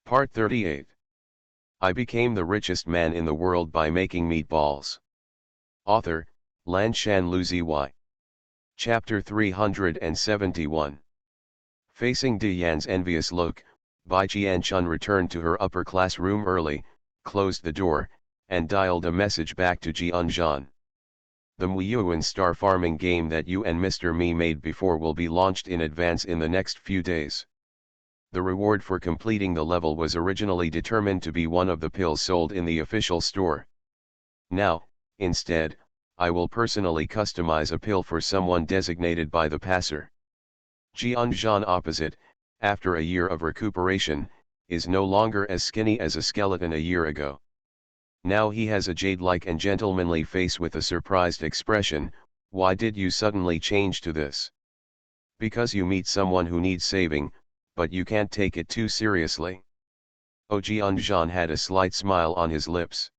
Part 38. I became the richest man in the world by making meatballs. Author, Lanshan Luzi Y. Chapter 371. Facing Diane's envious look, Bai Qianchun returned to her upper class room early, closed the door, and dialed a message back to Jianzhan. The Muyuan star farming game that you and Mr. Me made before will be launched in advance in the next few days. The reward for completing the level was originally determined to be one of the pills sold in the official store. Now, instead, I will personally customize a pill for someone designated by the passer. Jianzhan opposite, after a year of recuperation, is no longer as skinny as a skeleton a year ago. Now he has a jade-like and gentlemanly face with a surprised expression. Why did you suddenly change to this? Because you meet someone who needs saving, but you can't take it too seriously. Oh, Jianzhan had a slight smile on his lips.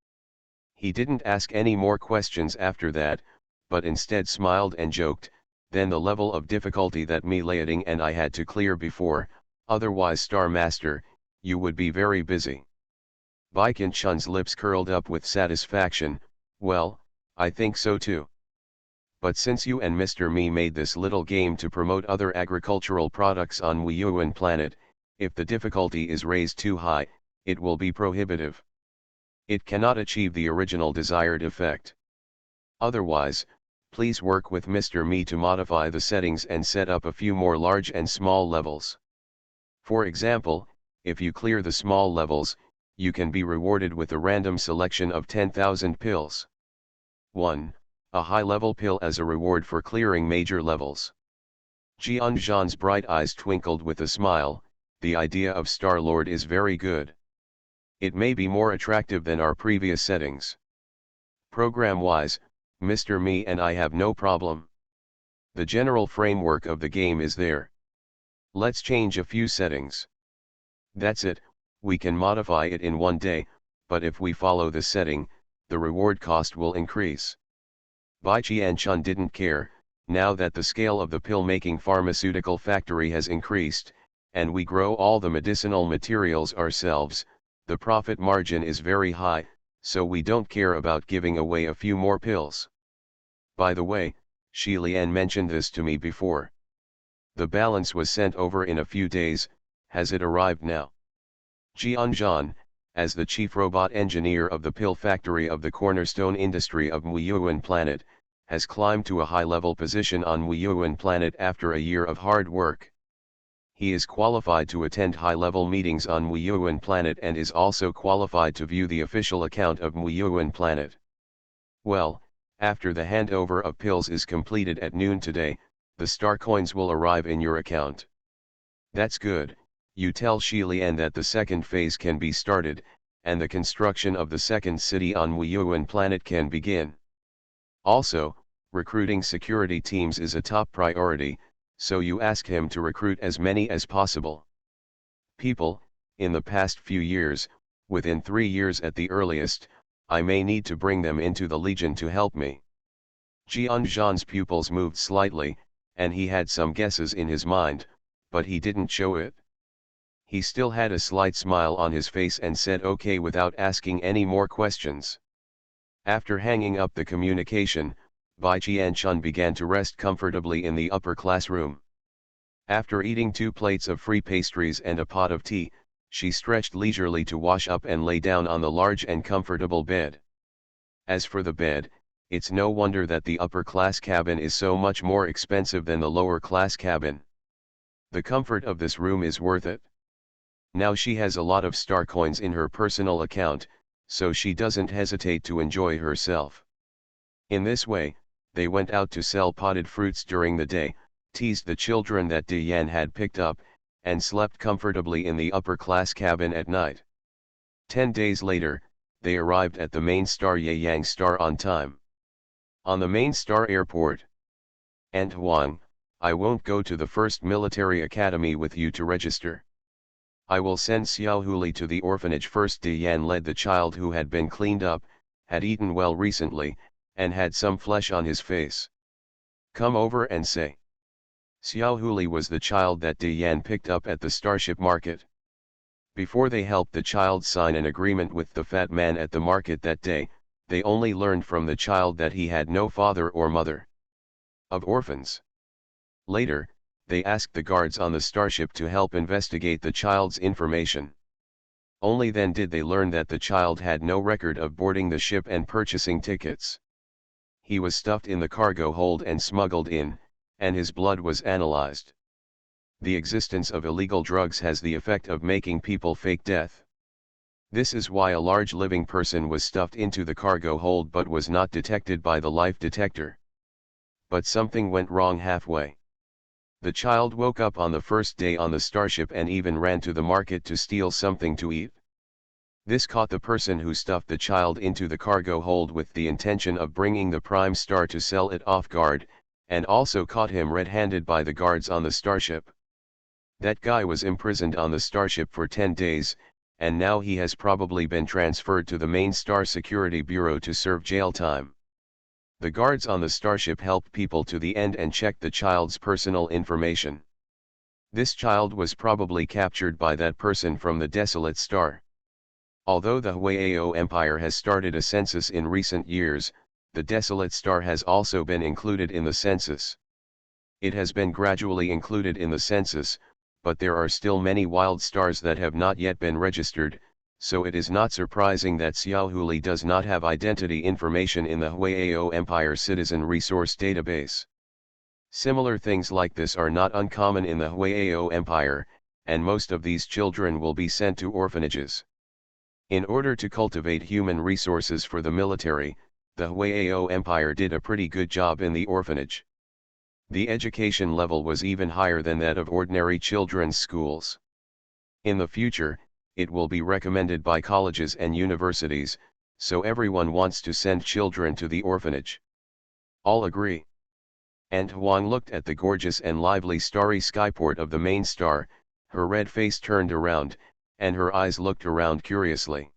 He didn't ask any more questions after that, but instead smiled and joked, then the level of difficulty that MaleProtagonist and I had to clear before, otherwise Star Master, you would be very busy. Bai Qianchun's lips curled up with satisfaction. Well, I think so too. But since you and Mr. Me made this little game to promote other agricultural products on Muyuan planet, if the difficulty is raised too high, it will be prohibitive. It cannot achieve the original desired effect. Otherwise, please work with Mr. Me to modify the settings and set up a few more large and small levels. For example, if you clear the small levels, you can be rewarded with a random selection of 10,000 pills. 1. A high-level pill as a reward for clearing major levels. Jianzhan's bright eyes twinkled with a smile. The idea of Star-Lord is very good. It may be more attractive than our previous settings. Program-wise, Mr. Me and I have no problem. The general framework of the game is there. Let's change a few settings. That's it, we can modify it in one day, but if we follow the setting, the reward cost will increase. Bai Qianchun didn't care. Now that the scale of the pill-making pharmaceutical factory has increased, and we grow all the medicinal materials ourselves, the profit margin is very high, so we don't care about giving away a few more pills. By the way, Shi Lian mentioned this to me before. The balance was sent over in a few days. Has it arrived now? Jianzhan, as the chief robot engineer of the pill factory of the cornerstone industry of Muyuan planet, has climbed to a high-level position on Muyuan planet after a year of hard work. He is qualified to attend high-level meetings on Muyuan planet and is also qualified to view the official account of Muyuan planet. Well, after the handover of pills is completed at noon today, the star coins will arrive in your account. That's good. You tell Shi Lian that the second phase can be started, and the construction of the second city on Muyuan planet can begin. Also, recruiting security teams is a top priority, so you ask him to recruit as many as possible. People, in the past few years, within 3 years at the earliest, I may need to bring them into the Legion to help me. Jianzhan's pupils moved slightly, and he had some guesses in his mind, but he didn't show it. He still had a slight smile on his face and said okay without asking any more questions. After hanging up the communication, Bai Qianchun began to rest comfortably in the upper classroom. After eating 2 plates of free pastries and a pot of tea, she stretched leisurely to wash up and lay down on the large and comfortable bed. As for the bed, it's no wonder that the upper class cabin is so much more expensive than the lower class cabin. The comfort of this room is worth it. Now she has a lot of star coins in her personal account, so she doesn't hesitate to enjoy herself. In this way, they went out to sell potted fruits during the day, teased the children that Diane had picked up, and slept comfortably in the upper class cabin at night. 10 days later, they arrived at the main star Yayang star on time. On the main star airport. Aunt Huang, I won't go to the first military academy with you to register. I will send Xiao Huli to the orphanage first. Diane led the child who had been cleaned up, had eaten well recently, and had some flesh on his face. Come over and say. Xiao Huli was the child that Diane picked up at the Starship Market. Before they helped the child sign an agreement with the fat man at the market that day, they only learned from the child that he had no father or mother. Of orphans. Later, they asked the guards on the starship to help investigate the child's information. Only then did they learn that the child had no record of boarding the ship and purchasing tickets. He was stuffed in the cargo hold and smuggled in, and his blood was analyzed. The existence of illegal drugs has the effect of making people fake death. This is why a large living person was stuffed into the cargo hold but was not detected by the life detector. But something went wrong halfway. The child woke up on the first day on the starship and even ran to the market to steal something to eat. This caught the person who stuffed the child into the cargo hold with the intention of bringing the prime star to sell it off guard, and also caught him red-handed by the guards on the starship. That guy was imprisoned on the starship for 10 days, and now he has probably been transferred to the main Star Security Bureau to serve jail time. The guards on the starship helped people to the end and checked the child's personal information. This child was probably captured by that person from the desolate star. Although the Huayao Empire has started a census in recent years, the desolate star has also been included in the census. It has been gradually included in the census, but there are still many wild stars that have not yet been registered, so it is not surprising that Xiaohuli does not have identity information in the Huayao Empire Citizen Resource Database. Similar things like this are not uncommon in the Huayao Empire, and most of these children will be sent to orphanages. In order to cultivate human resources for the military, the Huayao Empire did a pretty good job in the orphanage. The education level was even higher than that of ordinary children's schools. In the future, it will be recommended by colleges and universities, so everyone wants to send children to the orphanage. All agree. Aunt Huang looked at the gorgeous and lively starry skyport of the main star, her red face turned around, and her eyes looked around curiously.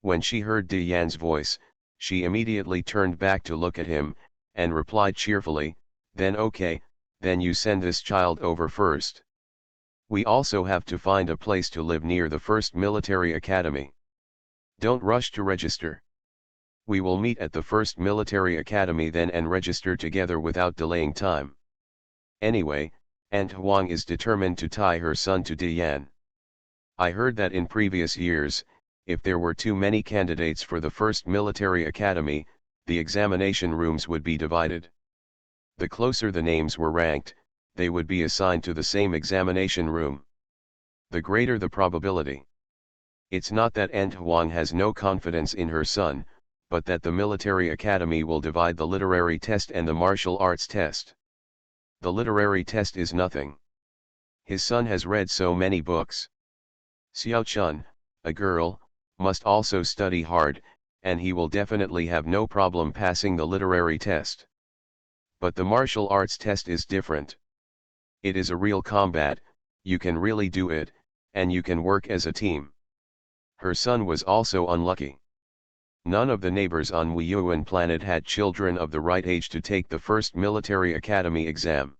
When she heard De Yan's voice, she immediately turned back to look at him, and replied cheerfully, "Then okay, then you send this child over first. We also have to find a place to live near the first military academy. Don't rush to register. We will meet at the first military academy then and register together without delaying time. Anyway, Aunt Huang is determined to tie her son to De Yan. I heard that in previous years, if there were too many candidates for the first military academy, the examination rooms would be divided. The closer the names were ranked, they would be assigned to the same examination room. The greater the probability. It's not that Aunt Huang has no confidence in her son, but that the military academy will divide the literary test and the martial arts test. The literary test is nothing. His son has read so many books. Xiao Chun, a girl, must also study hard, and he will definitely have no problem passing the literary test. But the martial arts test is different. It is a real combat, you can really do it, and you can work as a team. Her son was also unlucky. None of the neighbors on Wuyuan planet had children of the right age to take the first military academy exam.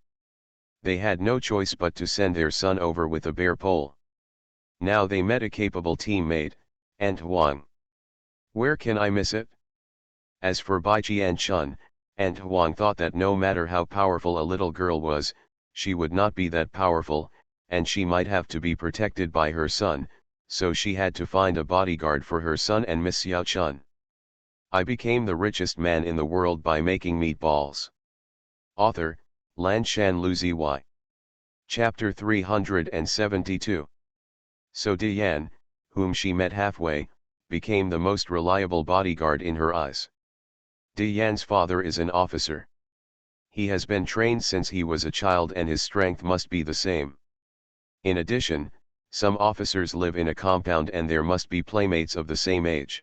They had no choice but to send their son over with a bare pole. Now they met a capable teammate, Aunt Huang. Where can I miss it? As for Bai Qian-chun, Aunt Huang thought that no matter how powerful a little girl was, she would not be that powerful, and she might have to be protected by her son, so she had to find a bodyguard for her son and Miss Xiao Chun. I became the richest man in the world by making meatballs. Author, Lanshan Luziy. Chapter 372. So De Yan, whom she met halfway, became the most reliable bodyguard in her eyes. De Yan's father is an officer. He has been trained since he was a child and his strength must be the same. In addition, some officers live in a compound and there must be playmates of the same age.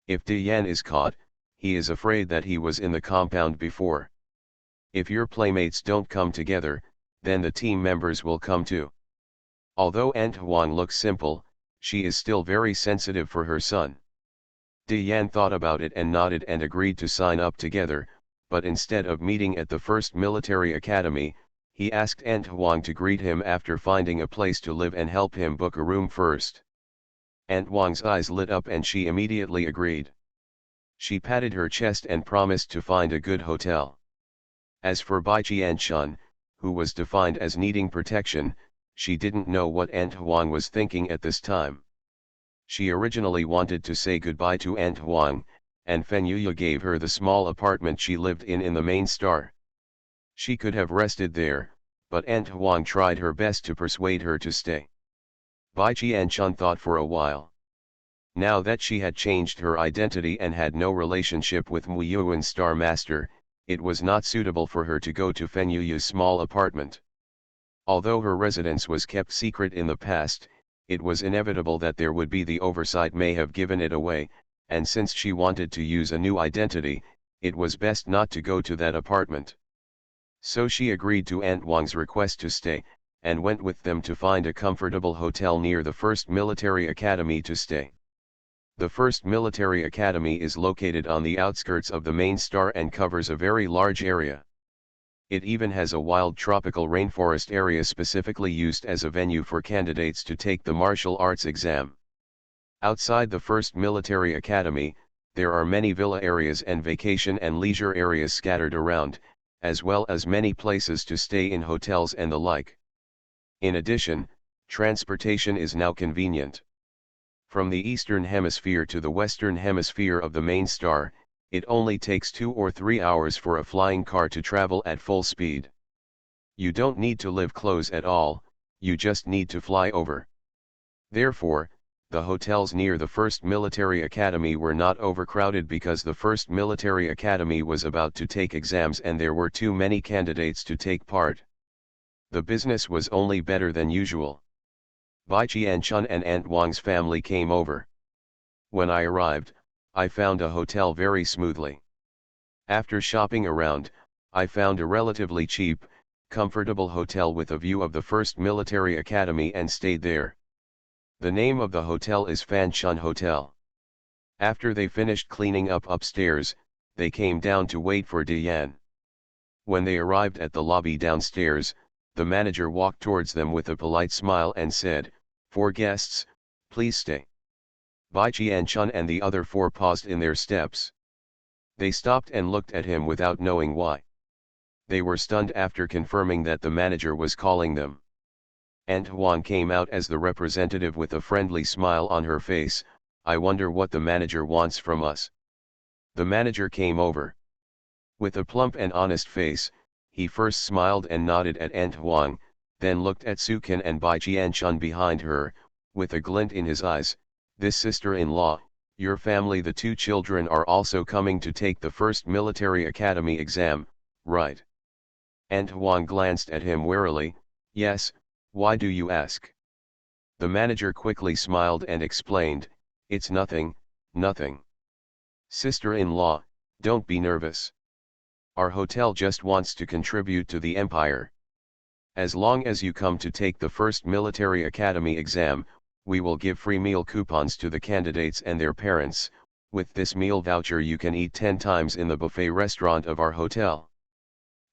If De Yan is caught, he is afraid that he was in the compound before. If your playmates don't come together, then the team members will come too. Although Aunt Huang looks simple, she is still very sensitive for her son. De Yan thought about it and nodded and agreed to sign up together, but instead of meeting at the first military academy, He asked Ant Huang to greet him after finding a place to live and help him book a room first. Ant Huang's eyes lit up and she immediately agreed. She patted her chest and promised to find a good hotel. As for Bai Qianshun, who was defined as needing protection, she didn't know what Ant Huang was thinking at this time. She originally wanted to say goodbye to Ant Huang, and Feng Yuya gave her the small apartment she lived in the main star. She could have rested there, but Ant Huang tried her best to persuade her to stay. Bai Qianshun thought for a while. Now that she had changed her identity and had no relationship with Mu Yuan's star master, it was not suitable for her to go to Feng Yuya's small apartment. Although her residence was kept secret in the past, it was inevitable that there would be the oversight may have given it away, and since she wanted to use a new identity, it was best not to go to that apartment. So she agreed to Ant Huang's request to stay, and went with them to find a comfortable hotel near the first military academy to stay. The first military academy is located on the outskirts of the main star and covers a very large area. It even has a wild tropical rainforest area specifically used as a venue for candidates to take the martial arts exam. Outside the first military academy, there are many villa areas and vacation and leisure areas scattered around, as well as many places to stay in hotels and the like. In addition, transportation is now convenient. From the eastern hemisphere to the western hemisphere of the main star, it only takes 2 or 3 hours for a flying car to travel at full speed. You don't need to live close at all, you just need to fly over. Therefore, the hotels near the first military academy were not overcrowded because the first military academy was about to take exams and there were too many candidates to take part. The business was only better than usual. Bai Qianshun and Ant Huang's family came over. When I arrived, I found a hotel very smoothly. After shopping around, I found a relatively cheap, comfortable hotel with a view of the first military academy and stayed there. The name of the hotel is Fanshun Hotel. After they finished cleaning up upstairs, they came down to wait for Diane. When they arrived at the lobby downstairs, the manager walked towards them with a polite smile and said, "For guests, please stay." Bai Qianshun and the other 4 paused in their steps. They stopped and looked at him without knowing why. They were stunned after confirming that the manager was calling them. Ant Huang came out as the representative with a friendly smile on her face. "I wonder what the manager wants from us." The manager came over. With a plump and honest face, he first smiled and nodded at Ant Huang, then looked at Sukin and Bai Qianshun behind her, with a glint in his eyes. "This sister-in-law, your family, the 2 children are also coming to take the first military academy exam, right?" Ant Huang glanced at him warily. "Yes, why do you ask?" The manager quickly smiled and explained, "It's nothing, nothing. Sister-in-law, don't be nervous. Our hotel just wants to contribute to the empire. As long as you come to take the first military academy exam, we will give free meal coupons to the candidates and their parents. With this meal voucher you can eat 10 times in the buffet restaurant of our hotel."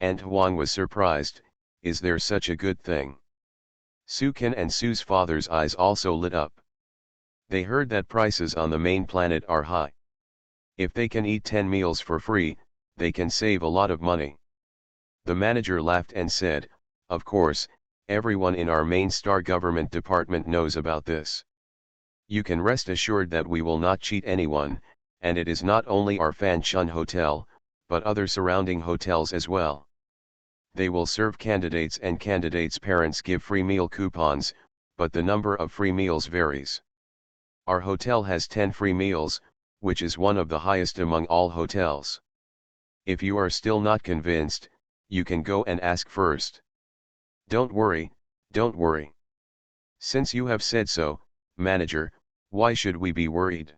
Ant Huang was surprised. Is there such a good thing? Sukin and Su's father's eyes also lit up. They heard that prices on the main planet are high. If they can eat 10 meals for free, they can save a lot of money. The manager laughed and said, "Of course, everyone in our main star government department knows about this. You can rest assured that we will not cheat anyone, and it is not only our Fanshun Hotel, but other surrounding hotels as well. They will serve candidates and candidates' parents give free meal coupons, but the number of free meals varies. Our hotel has 10 free meals, which is one of the highest among all hotels. If you are still not convinced, you can go and ask first." Don't worry, don't worry. Since you have said so, manager, why should we be worried?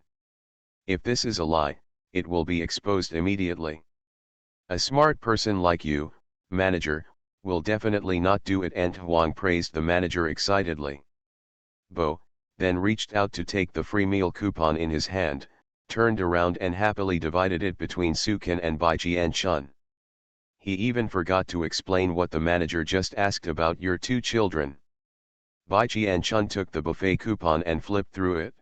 If this is a lie, it will be exposed immediately. A smart person like you, manager, will definitely not do it." Ant Huang praised the manager excitedly. Bo then reached out to take the free meal coupon in his hand, turned around and happily divided it between Sukin and Bai Qianshun. He even forgot to explain what the manager just asked about your two children. Bai Jian-chun took the buffet coupon and flipped through it.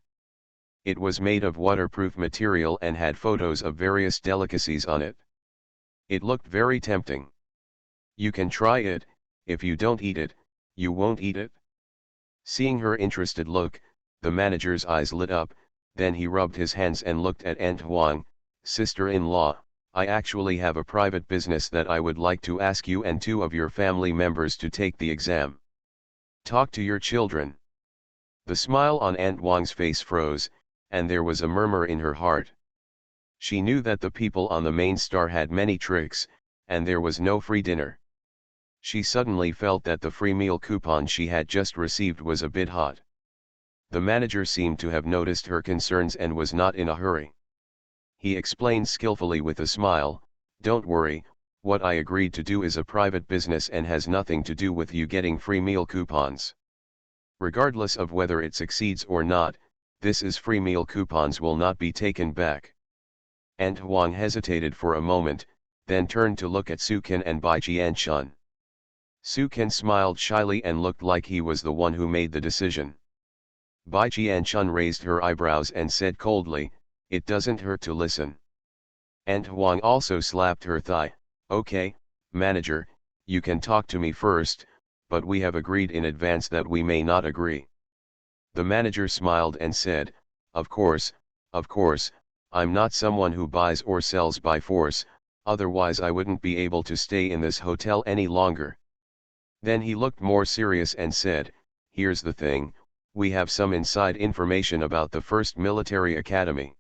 It was made of waterproof material and had photos of various delicacies on it. It looked very tempting. You can try it, if you don't eat it, you won't eat it. Seeing her interested look, the manager's eyes lit up, then he rubbed his hands and looked at Aunt Huang, sister-in-law. I actually have a private business that I would like to ask you and 2 of your family members to take the exam. Talk to your children. The smile on Aunt Huang's face froze, and there was a murmur in her heart. She knew that the people on the main star had many tricks, and there was no free dinner. She suddenly felt that the free meal coupon she had just received was a bit hot. The manager seemed to have noticed her concerns and was not in a hurry. He explained skillfully with a smile, "Don't worry, what I agreed to do is a private business and has nothing to do with you getting free meal coupons. Regardless of whether it succeeds or not, this is free meal coupons will not be taken back." Aunt Huang hesitated for a moment, then turned to look at Sukin and Bai Jian-chun. Sukin smiled shyly and looked like he was the one who made the decision. Bai Jian-chun raised her eyebrows and said coldly, "It doesn't hurt to listen." Aunt Huang also slapped her thigh, "Okay, manager, you can talk to me first, but we have agreed in advance that we may not agree." The manager smiled and said, of course, I'm not someone who buys or sells by force, otherwise I wouldn't be able to stay in this hotel any longer." Then he looked more serious and said, "Here's the thing, we have some inside information about the first military academy.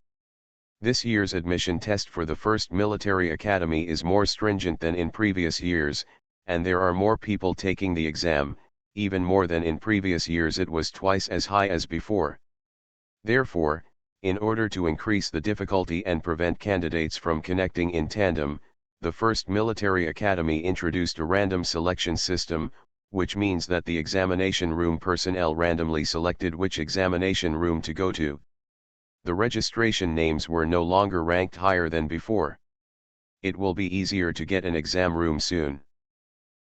This year's admission test for the first military academy is more stringent than in previous years, and there are more people taking the exam, even more than in previous years. It was twice as high as before. Therefore, in order to increase the difficulty and prevent candidates from connecting in tandem, the first military academy introduced a random selection system, which means that the examination room personnel randomly selected which examination room to go to. The registration names were no longer ranked higher than before. It will be easier to get an exam room soon."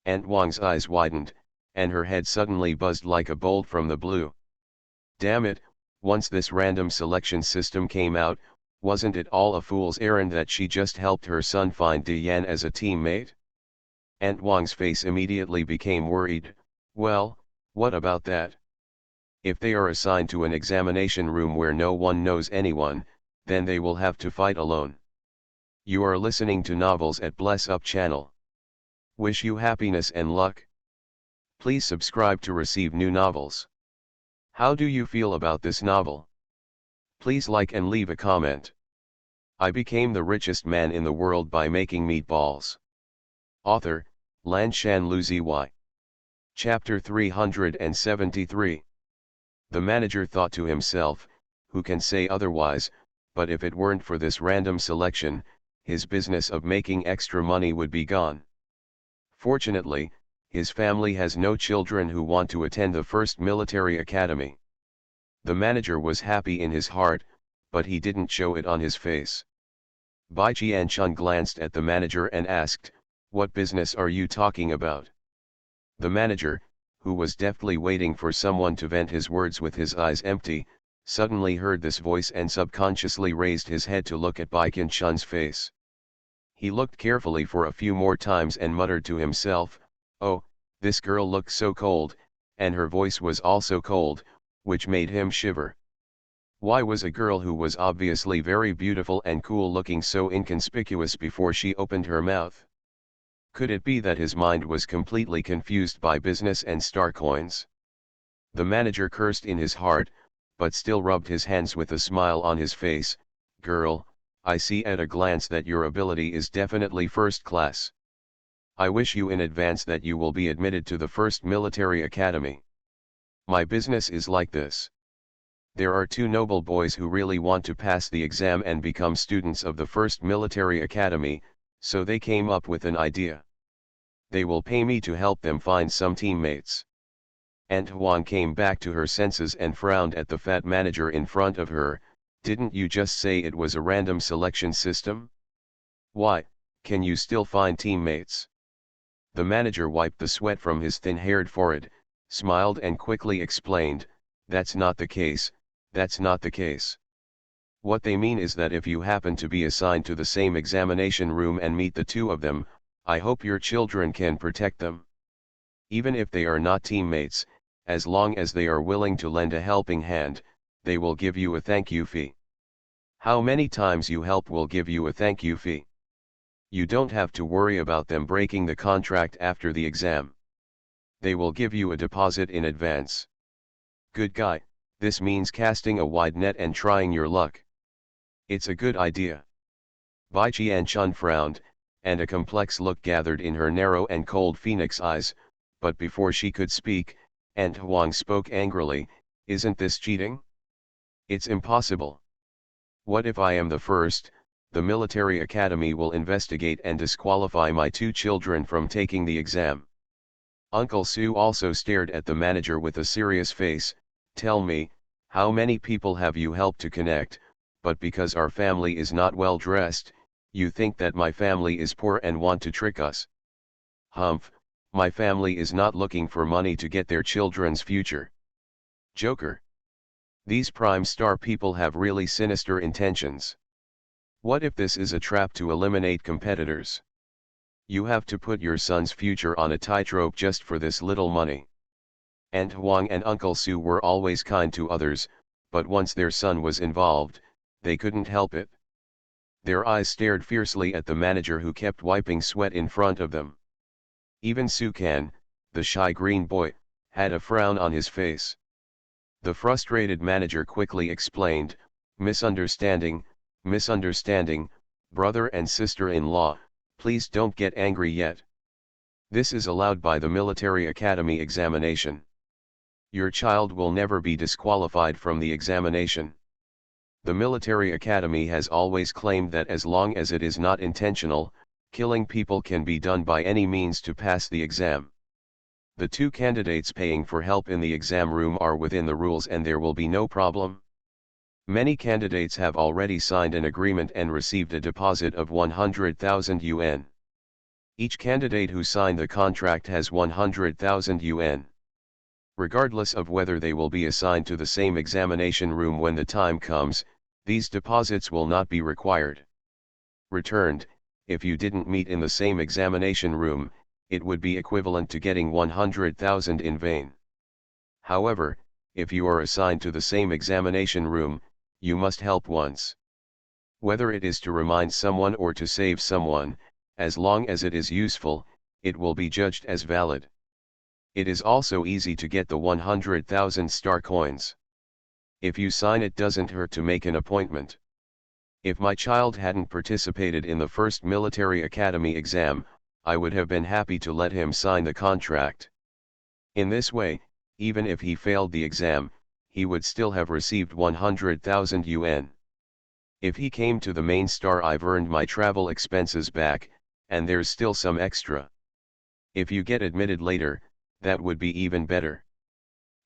Aunt Wang's eyes widened, and her head suddenly buzzed like a bolt from the blue. Damn it, once this random selection system came out, wasn't it all a fool's errand that she just helped her son find Diane as a teammate? Aunt Wang's face immediately became worried. "Well, what about that? If they are assigned to an examination room where no one knows anyone, then they will have to fight alone." You are listening to Novels at Bless Up channel. Wish you happiness and luck. Please subscribe to receive new novels. How do you feel about this novel? Please like and leave a comment. I became the richest man in the world by making meatballs. Author, Lanshan Luzi. Chapter 373. The manager thought to himself, who can say otherwise, but if it weren't for this random selection, his business of making extra money would be gone. Fortunately, his family has no children who want to attend the first military academy. The manager was happy in his heart, but he didn't show it on his face. Bai Jian-chun glanced at the manager and asked, "What business are you talking about?" The manager, who was deftly waiting for someone to vent his words with his eyes empty, suddenly heard this voice and subconsciously raised his head to look at Bai Jian-chun's face. He looked carefully for a few more times and muttered to himself, "Oh, this girl looked so cold," and her voice was also cold, which made him shiver. Why was a girl who was obviously very beautiful and cool looking so inconspicuous before she opened her mouth? Could it be that his mind was completely confused by business and star coins? The manager cursed in his heart, but still rubbed his hands with a smile on his face. "Girl, I see at a glance that your ability is definitely first class. I wish you in advance that you will be admitted to the first military academy. My business is like this. There are 2 noble boys who really want to pass the exam and become students of the first military academy, so they came up with an idea. They will pay me to help them find some teammates." Aunt Huang came back to her senses and frowned at the fat manager in front of her. "Didn't you just say it was a random selection system? Why, Can you still find teammates? The manager wiped the sweat from his thin-haired forehead, smiled and quickly explained, that's not the case, that's not the case. What they mean is that if you happen to be assigned to the same examination room and meet the two of them, I hope your children can protect them. Even if they are not teammates, as long as they are willing to lend a helping hand, they will give you a thank you fee. How many times you help will give you a thank you fee. You don't have to worry about them breaking the contract after the exam. They will give you a deposit in advance. Good guy, this means casting a wide net and trying your luck. It's a good idea. Bai Qian-chun frowned, and a complex look gathered in her narrow and cold phoenix eyes, but before she could speak, Aunt Huang spoke angrily, isn't this cheating? It's impossible. What if I am the first? The military academy will investigate and disqualify my two children from taking the exam. Uncle Sue also stared at the manager with a serious face. Tell me, how many people have you helped to connect, but because our family is not well dressed, you think that my family is poor and want to trick us? Humph, my family is not looking for money to get their children's future. Joker. These prime star people have really sinister intentions. What if this is a trap to eliminate competitors? You have to put your son's future on a tightrope just for this little money. Aunt Huang and Uncle Sue were always kind to others, but once their son was involved, they couldn't help it. Their eyes stared fiercely at the manager who kept wiping sweat in front of them. Even Su Kan, the shy green boy, had a frown on his face. The frustrated manager quickly explained, misunderstanding, brother and sister-in-law, please don't get angry yet. This is allowed by the military academy examination. Your child will never be disqualified from the examination. The military academy has always claimed that as long as it is not intentional, killing people can be done by any means to pass the exam. The two candidates paying for help in the exam room are within the rules and there will be no problem. Many candidates have already signed an agreement and received a deposit of 100,000 yuan. Each candidate who signed the contract has 100,000 yuan. Regardless of whether they will be assigned to the same examination room when the time comes, these deposits will not be required. Returned, if you didn't meet in the same examination room, it would be equivalent to getting 100,000 in vain. However, if you are assigned to the same examination room, you must help once. Whether it is to remind someone or to save someone, as long as it is useful, it will be judged as valid. It is also easy to get the 100,000 star coins. If you sign, it doesn't hurt to make an appointment. If my child hadn't participated in the first military academy exam, I would have been happy to let him sign the contract. In this way, even if he failed the exam, he would still have received 100,000 yuan. If he came to the main star, I've earned my travel expenses back, and there's still some extra. If you get admitted later, that would be even better.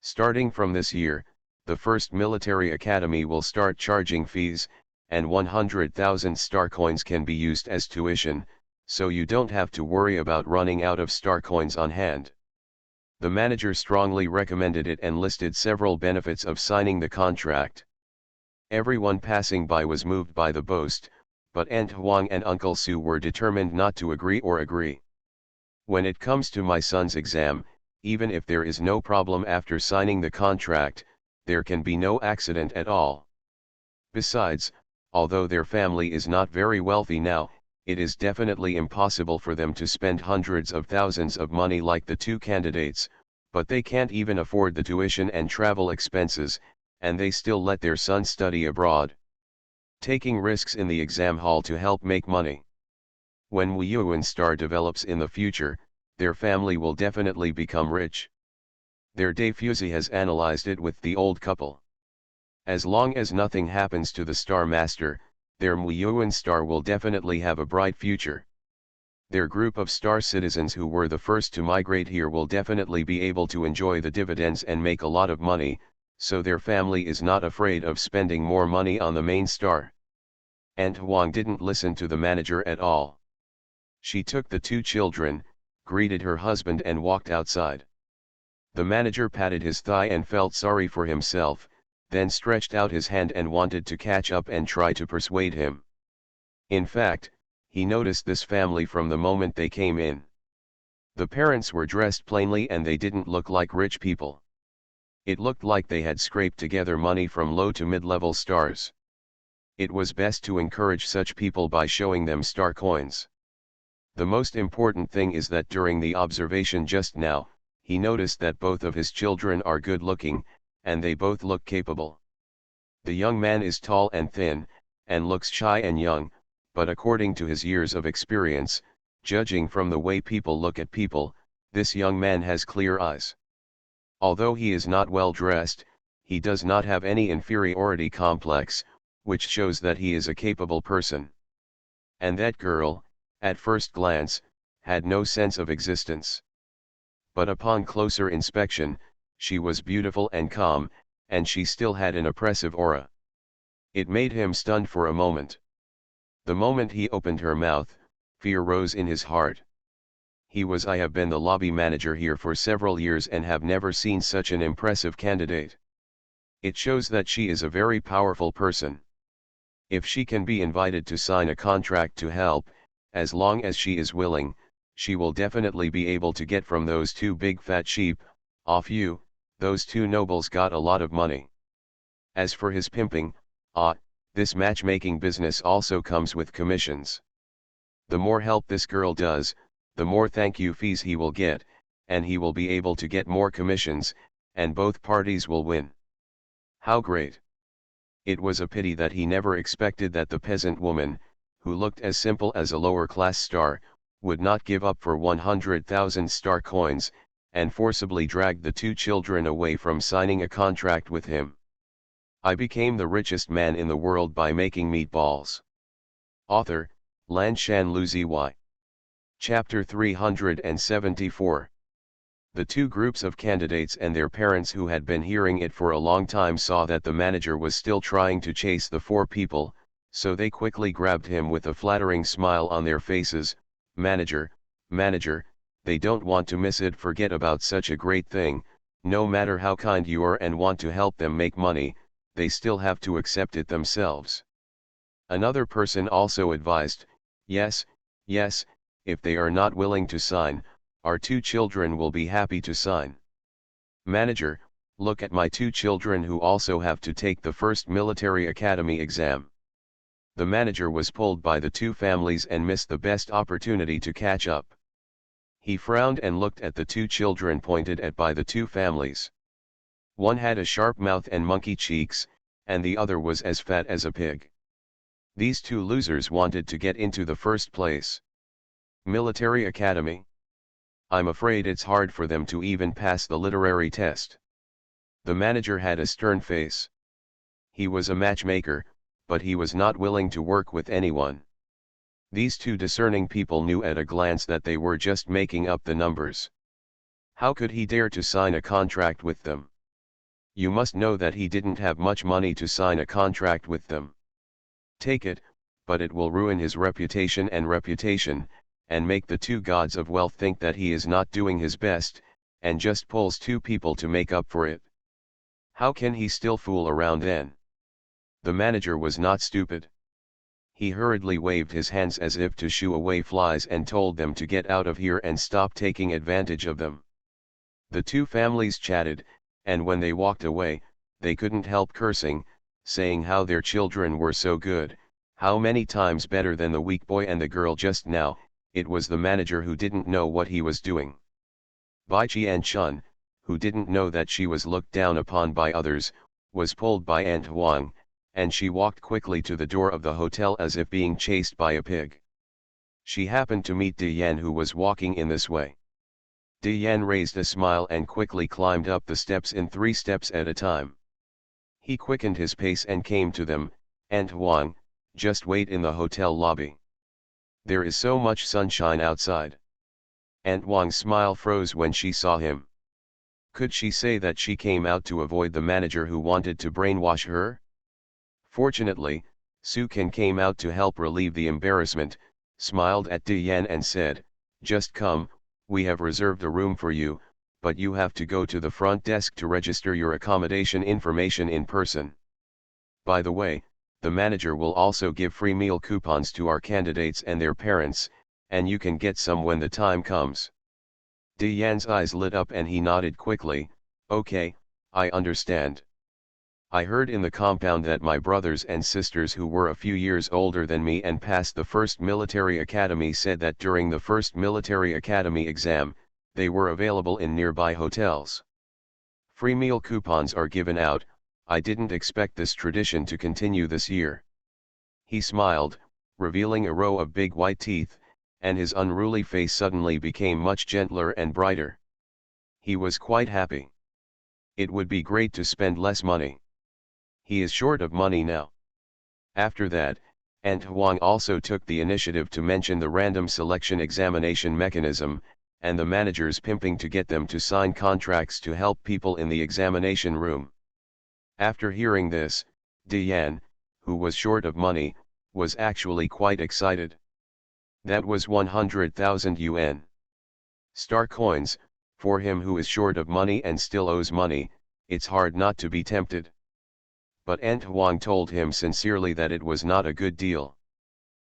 Starting from this year, the first military academy will start charging fees, and 100,000 star coins can be used as tuition, so you don't have to worry about running out of star coins on hand. The manager strongly recommended it and listed several benefits of signing the contract. Everyone passing by was moved by the boast, but Aunt Huang and Uncle Sue were determined not to agree. When it comes to my son's exam, even if there is no problem after signing the contract, there can be no accident at all. Besides, although their family is not very wealthy now, it is definitely impossible for them to spend hundreds of thousands of money like the two candidates, but they can't even afford the tuition and travel expenses, and they still let their son study abroad. Taking risks in the exam hall to help make money. When Wu Yuan star develops in the future, their family will definitely become rich. Their Diffusi has analyzed it with the old couple. As long as nothing happens to the Star Master, their Mu Yuan star will definitely have a bright future. Their group of star citizens who were the first to migrate here will definitely be able to enjoy the dividends and make a lot of money, so their family is not afraid of spending more money on the main star. Aunt Huang didn't listen to the manager at all. She took the two children, greeted her husband and walked outside. The manager patted his thigh and felt sorry for himself, then stretched out his hand and wanted to catch up and try to persuade him. In fact, he noticed this family from the moment they came in. The parents were dressed plainly and they didn't look like rich people. It looked like they had scraped together money from low to mid-level stars. It was best to encourage such people by showing them star coins. The most important thing is that during the observation just now, he noticed that both of his children are good looking, and they both look capable. The young man is tall and thin, and looks shy and young, but according to his years of experience, judging from the way people look at people, this young man has clear eyes. Although he is not well dressed, he does not have any inferiority complex, which shows that he is a capable person. And that girl, at first glance, had no sense of existence. But upon closer inspection, she was beautiful and calm, and she still had an oppressive aura. It made him stunned for a moment. The moment he opened her mouth, fear rose in his heart. I have been the lobby manager here for several years and have never seen such an impressive candidate. It shows that she is a very powerful person. If she can be invited to sign a contract to help, as long as she is willing, she will definitely be able to get from those two big fat sheep, off you. Those two nobles got a lot of money. As for his pimping, this matchmaking business also comes with commissions. The more help this girl does, the more thank you fees he will get, and he will be able to get more commissions, and both parties will win. How great! It was a pity that he never expected that the peasant woman, who looked as simple as a lower-class star, would not give up for 100,000 star coins, and forcibly dragged the two children away from signing a contract with him. I became the richest man in the world by making meatballs. Author, Lanshan Luzi. Chapter 374. The two groups of candidates and their parents who had been hearing it for a long time saw that the manager was still trying to chase the four people, so they quickly grabbed him with a flattering smile on their faces. Manager, manager, they don't want to miss it. Forget about such a great thing. No matter how kind you are and want to help them make money, they still have to accept it themselves. Another person also advised, yes, if they are not willing to sign, our two children will be happy to sign. Manager, look at my two children who also have to take the first military academy exam. The manager was pulled by the two families and missed the best opportunity to catch up. He frowned and looked at the two children pointed at by the two families. One had a sharp mouth and monkey cheeks, and the other was as fat as a pig. These two losers wanted to get into the first place. Military academy? I'm afraid it's hard for them to even pass the literary test. The manager had a stern face. He was a matchmaker, but he was not willing to work with anyone. These two discerning people knew at a glance that they were just making up the numbers. How could he dare to sign a contract with them? You must know that he didn't have much money to sign a contract with them. Take it, but it will ruin his reputation, and make the two gods of wealth think that he is not doing his best, and just pulls two people to make up for it. How can he still fool around then? The manager was not stupid. He hurriedly waved his hands as if to shoo away flies and told them to get out of here and stop taking advantage of them. The two families chatted, and when they walked away, they couldn't help cursing, saying how their children were so good, how many times better than the weak boy and the girl just now. It was the manager who didn't know what he was doing. Bai Qian-chun, who didn't know that she was looked down upon by others, was pulled by Aunt Huang, and she walked quickly to the door of the hotel as if being chased by a pig. She happened to meet Di Yan, who was walking in this way. Di Yan raised a smile and quickly climbed up the steps in 3 steps at a time. He quickened his pace and came to them. Aunt Huang, just wait in the hotel lobby. There is so much sunshine outside. Aunt Huang's smile froze when she saw him. Could she say that she came out to avoid the manager who wanted to brainwash her? Fortunately, Su Kan came out to help relieve the embarrassment, smiled at Diane and said, "Just come, we have reserved a room for you, but you have to go to the front desk to register your accommodation information in person. By the way, the manager will also give free meal coupons to our candidates and their parents, and you can get some when the time comes." Diane's eyes lit up and he nodded quickly, "Okay, I understand. I heard in the compound that my brothers and sisters who were a few years older than me and passed the first military academy said that during the first military academy exam, they were available in nearby hotels. Free meal coupons are given out. I didn't expect this tradition to continue this year." He smiled, revealing a row of big white teeth, and his unruly face suddenly became much gentler and brighter. He was quite happy. It would be great to spend less money. He is short of money now. After that, Aunt Huang also took the initiative to mention the random selection examination mechanism, and the managers pimping to get them to sign contracts to help people in the examination room. After hearing this, Diane, who was short of money, was actually quite excited. That was 100,000 yuan. Star coins, for him who is short of money and still owes money, it's hard not to be tempted. But Aunt Huang told him sincerely that it was not a good deal.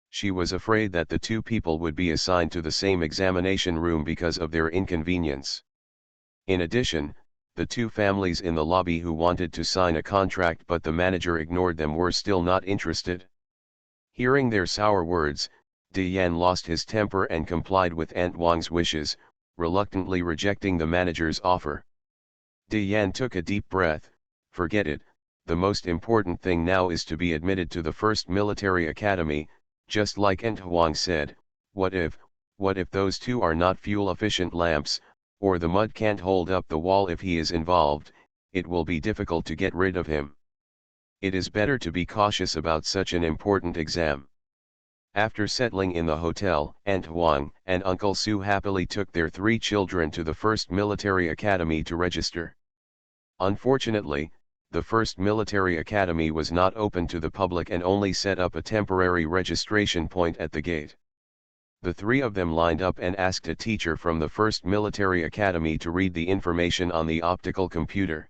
She was afraid that the two people would be assigned to the same examination room because of their inconvenience. In addition, the two families in the lobby who wanted to sign a contract but the manager ignored them were still not interested. Hearing their sour words, Diane lost his temper and complied with Aunt Huang's wishes, reluctantly rejecting the manager's offer. Diane took a deep breath. Forget it. The most important thing now is to be admitted to the first military academy. Just like Aunt Huang said, what if those two are not fuel-efficient lamps, or the mud can't hold up the wall if he is involved, it will be difficult to get rid of him. It is better to be cautious about such an important exam. After settling in the hotel, Aunt Huang and Uncle Su happily took their 3 children to the first military academy to register. Unfortunately, the first military academy was not open to the public and only set up a temporary registration point at the gate. The 3 of them lined up and asked a teacher from the first military academy to read the information on the optical computer.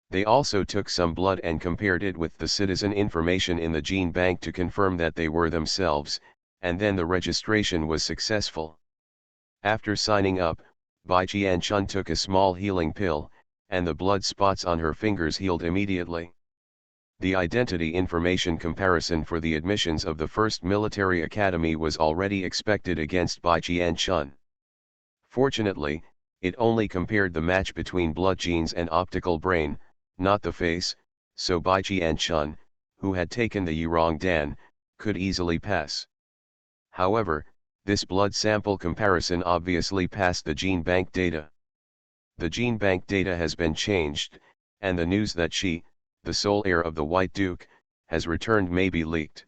They also took some blood and compared it with the citizen information in the gene bank to confirm that they were themselves, and then the registration was successful. After signing up, Bai Qianchun took a small healing pill, and the blood spots on her fingers healed immediately. The identity information comparison for the admissions of the first military academy was already expected against Bai Qianchun. Fortunately, it only compared the match between blood genes and optical brain, not the face, so Bai Qianchun, who had taken the Yurong Dan, could easily pass. However, this blood sample comparison obviously passed the gene bank data. The gene bank data has been changed, and the news that she, the sole heir of the White Duke, has returned may be leaked.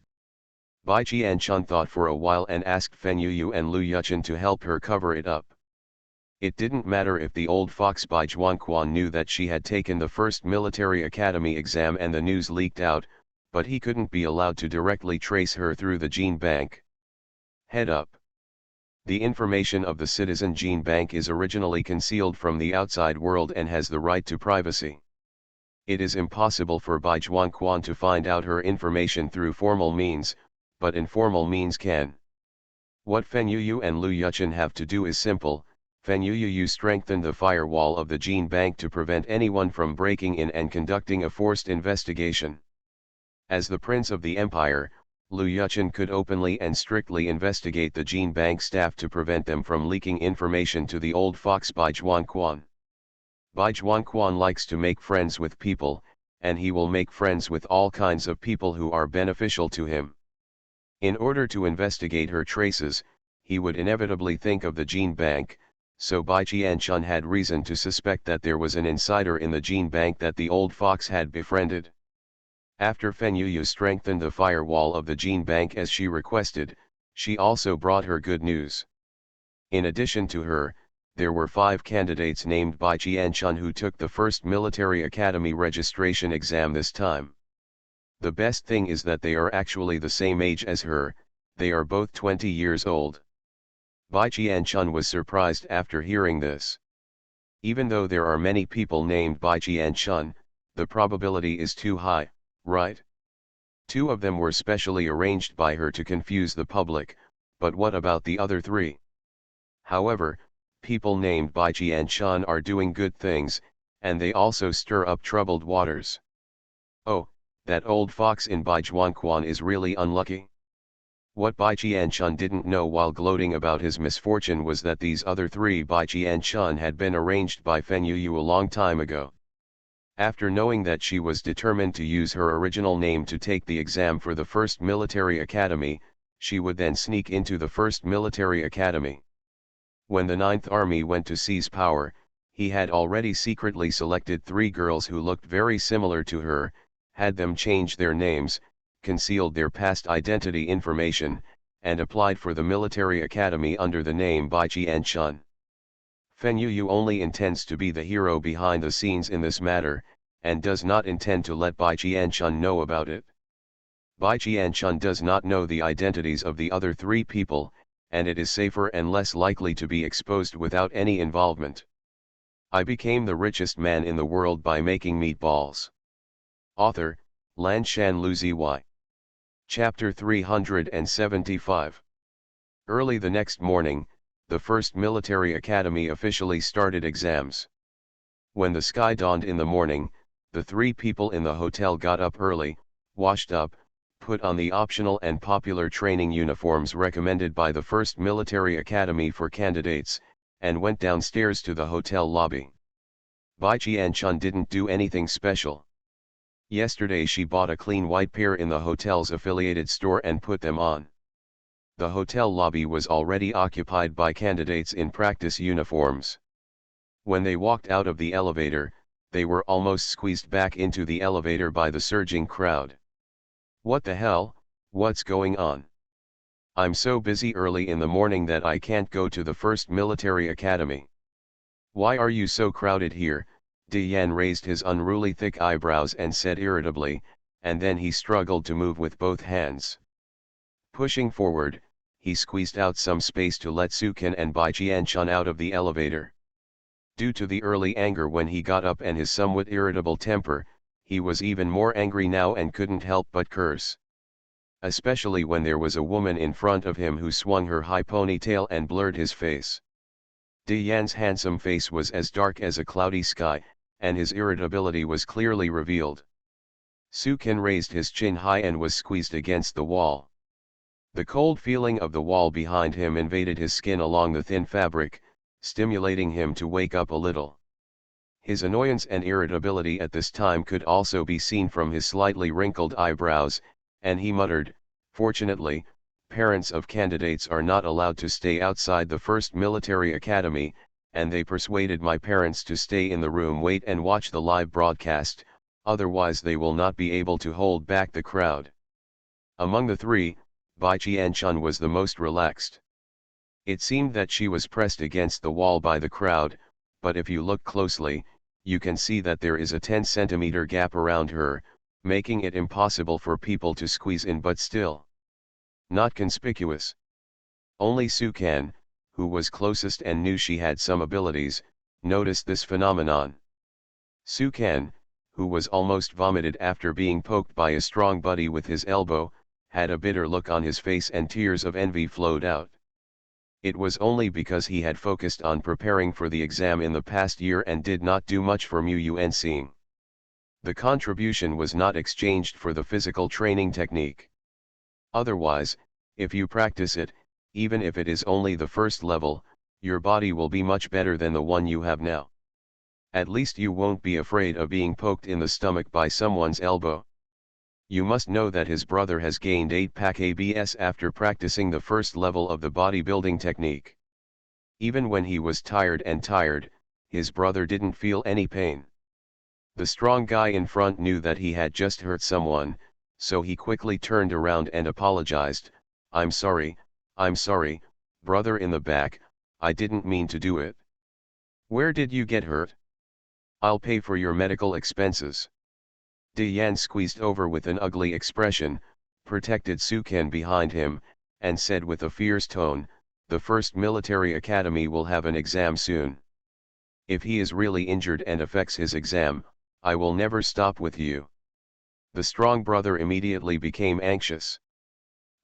Bai Qianchun thought for a while and asked Feng Yuyu and Lu Yuchen to help her cover it up. It didn't matter if the old fox Bai Zhuangquan knew that she had taken the first military academy exam and the news leaked out, but he couldn't be allowed to directly trace her through the gene bank. Head up. The information of the citizen gene bank is originally concealed from the outside world and has the right to privacy. It is impossible for Bai Zhuangquan to find out her information through formal means, but informal means can. What Feng Yuyu and Lu Yuchen have to do is simple. Feng Yuyu strengthened the firewall of the gene bank to prevent anyone from breaking in and conducting a forced investigation. As the Prince of the Empire, Lu Yuchen could openly and strictly investigate the gene bank staff to prevent them from leaking information to the old fox Bai Zhuangquan. Bai Zhuangquan likes to make friends with people, and he will make friends with all kinds of people who are beneficial to him. In order to investigate her traces, he would inevitably think of the gene bank, so Bai Qianchun had reason to suspect that there was an insider in the gene bank that the old fox had befriended. After Feng Yuyu strengthened the firewall of the gene bank as she requested, she also brought her good news. In addition to her, there were 5 candidates named Bai Qianchun who took the first military academy registration exam this time. The best thing is that they are actually the same age as her, They are both 20 years old. Bai Qian-chun was surprised after hearing this. Even though there are many people named Bai Qian-chun, the probability is too high, right? Two of them were specially arranged by her to confuse the public, but what about the other three? However, people named Bai Qian-chun are doing good things, and they also stir up troubled waters. Oh, that old fox in Bai Zhuanquan is really unlucky. What Bai Qian-chun didn't know while gloating about his misfortune was that these other three Bai Qian-chun had been arranged by Fen Yuyu a long time ago. After knowing that she was determined to use her original name to take the exam for the first military academy, she would then sneak into the first military academy. When the Ninth Army went to seize power, he had already secretly selected 3 girls who looked very similar to her, had them change their names, concealed their past identity information, and applied for the military academy under the name Bai Qian-chun. Fen Yuyu only intends to be the hero behind the scenes in this matter, and does not intend to let Bai Qian-chun know about it. Bai Qian-chun does not know the identities of the other 3 people, and it is safer and less likely to be exposed without any involvement. I became the richest man in the world by making meatballs. Author, Lan Shan Lu Zy. Chapter 375. Early the next morning, the first military academy officially started exams. When the sky dawned in the morning, the 3 people in the hotel got up early, washed up, put on the optional and popular training uniforms recommended by the first military academy for candidates, and went downstairs to the hotel lobby. Bai Qian-chun didn't do anything special. Yesterday she bought a clean white pair in the hotel's affiliated store and put them on. The hotel lobby was already occupied by candidates in practice uniforms. When they walked out of the elevator, they were almost squeezed back into the elevator by the surging crowd. What the hell, what's going on? I'm so busy early in the morning that I can't go to the first military academy. Why are you so crowded here? De Yan raised his unruly thick eyebrows and said irritably, and then he struggled to move with both hands. Pushing forward, he squeezed out some space to let Sukin and Bai Qian-chun out of the elevator. Due to the early anger when he got up and his somewhat irritable temper, he was even more angry now and couldn't help but curse. Especially when there was a woman in front of him who swung her high ponytail and blurred his face. De Yan's handsome face was as dark as a cloudy sky, and his irritability was clearly revealed. Sukin raised his chin high and was squeezed against the wall. The cold feeling of the wall behind him invaded his skin along the thin fabric, stimulating him to wake up a little. His annoyance and irritability at this time could also be seen from his slightly wrinkled eyebrows, and he muttered, "Fortunately, parents of candidates are not allowed to stay outside the first military academy, and they persuaded my parents to stay in the room, wait and watch the live broadcast, otherwise they will not be able to hold back the crowd." Among the 3, Bai Qian-chun was the most relaxed. It seemed that she was pressed against the wall by the crowd, but if you look closely, you can see that there is a 10-centimeter gap around her, making it impossible for people to squeeze in, but still not conspicuous. Only Sukan, who was closest and knew she had some abilities, noticed this phenomenon. Sukan, who was almost vomited after being poked by a strong buddy with his elbow, had a bitter look on his face and tears of envy flowed out. It was only because he had focused on preparing for the exam in the past year and did not do much for Mu Yuan. The contribution was not exchanged for the physical training technique. Otherwise, if you practice it, even if it is only the first level, your body will be much better than the one you have now. At least you won't be afraid of being poked in the stomach by someone's elbow. You must know that his brother has gained 8-pack abs after practicing the first level of the bodybuilding technique. Even when he was tired, his brother didn't feel any pain. The strong guy in front knew that he had just hurt someone, so he quickly turned around and apologized. I'm sorry, brother in the back, I didn't mean to do it." "Where did you get hurt?" "I'll pay for your medical expenses." De Yan squeezed over with an ugly expression, protected Sukan behind him, and said with a fierce tone, "The first military academy will have an exam soon. If he is really injured and affects his exam, I will never stop with you." The strong brother immediately became anxious.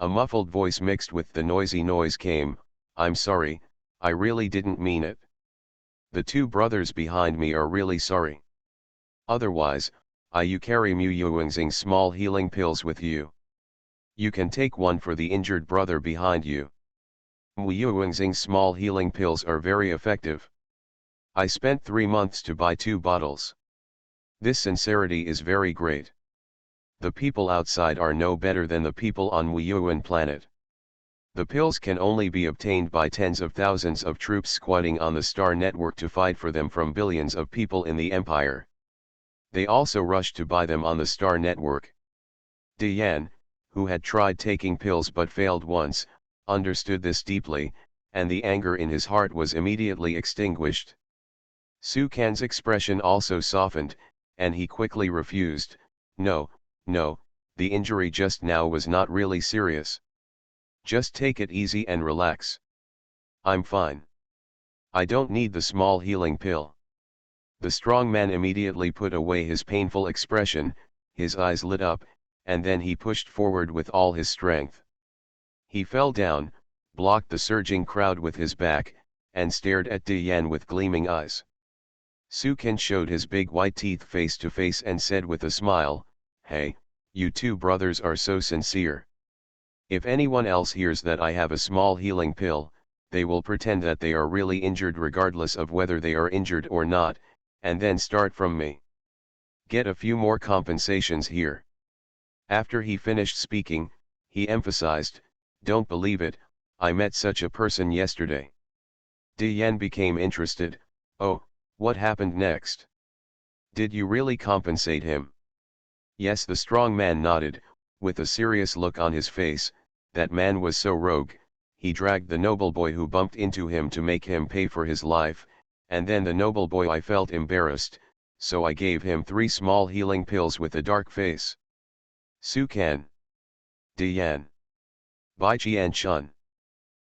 A muffled voice mixed with the noisy noise came, "I'm sorry, I really didn't mean it. The two brothers behind me are really sorry. Otherwise, you carry Muyuangxing's small healing pills with you. You can take one for the injured brother behind you. Muyuangxing's small healing pills are very effective. I spent 3 months to buy 2 bottles. This sincerity is very great. The people outside are no better than the people on Muyuan planet. The pills can only be obtained by tens of thousands of troops squatting on the Star Network to fight for them from billions of people in the Empire. They also rush to buy them on the Star Network." Dian, who had tried taking pills but failed once, understood this deeply, and the anger in his heart was immediately extinguished. Su Kan's expression also softened, and he quickly refused, "No, no, the injury just now was not really serious. Just take it easy and relax. I'm fine. I don't need the small healing pill." The strong man immediately put away his painful expression, his eyes lit up, and then he pushed forward with all his strength. He fell down, blocked the surging crowd with his back, and stared at Dian with gleaming eyes. Su Kan showed his big white teeth face to face and said with a smile, "Hey, you two brothers are so sincere. If anyone else hears that I have a small healing pill, they will pretend that they are really injured regardless of whether they are injured or not, and then start from me. Get a few more compensations here." After he finished speaking, he emphasized, "Don't believe it, I met such a person yesterday." Dian became interested. "Oh, what happened next? Did you really compensate him?" "Yes," the strong man nodded, with a serious look on his face. "That man was so rogue, he dragged the noble boy who bumped into him to make him pay for his life, and then the noble boy I felt embarrassed, so I gave him 3 small healing pills with a dark face." Su Kan. Dian. Bai Qian.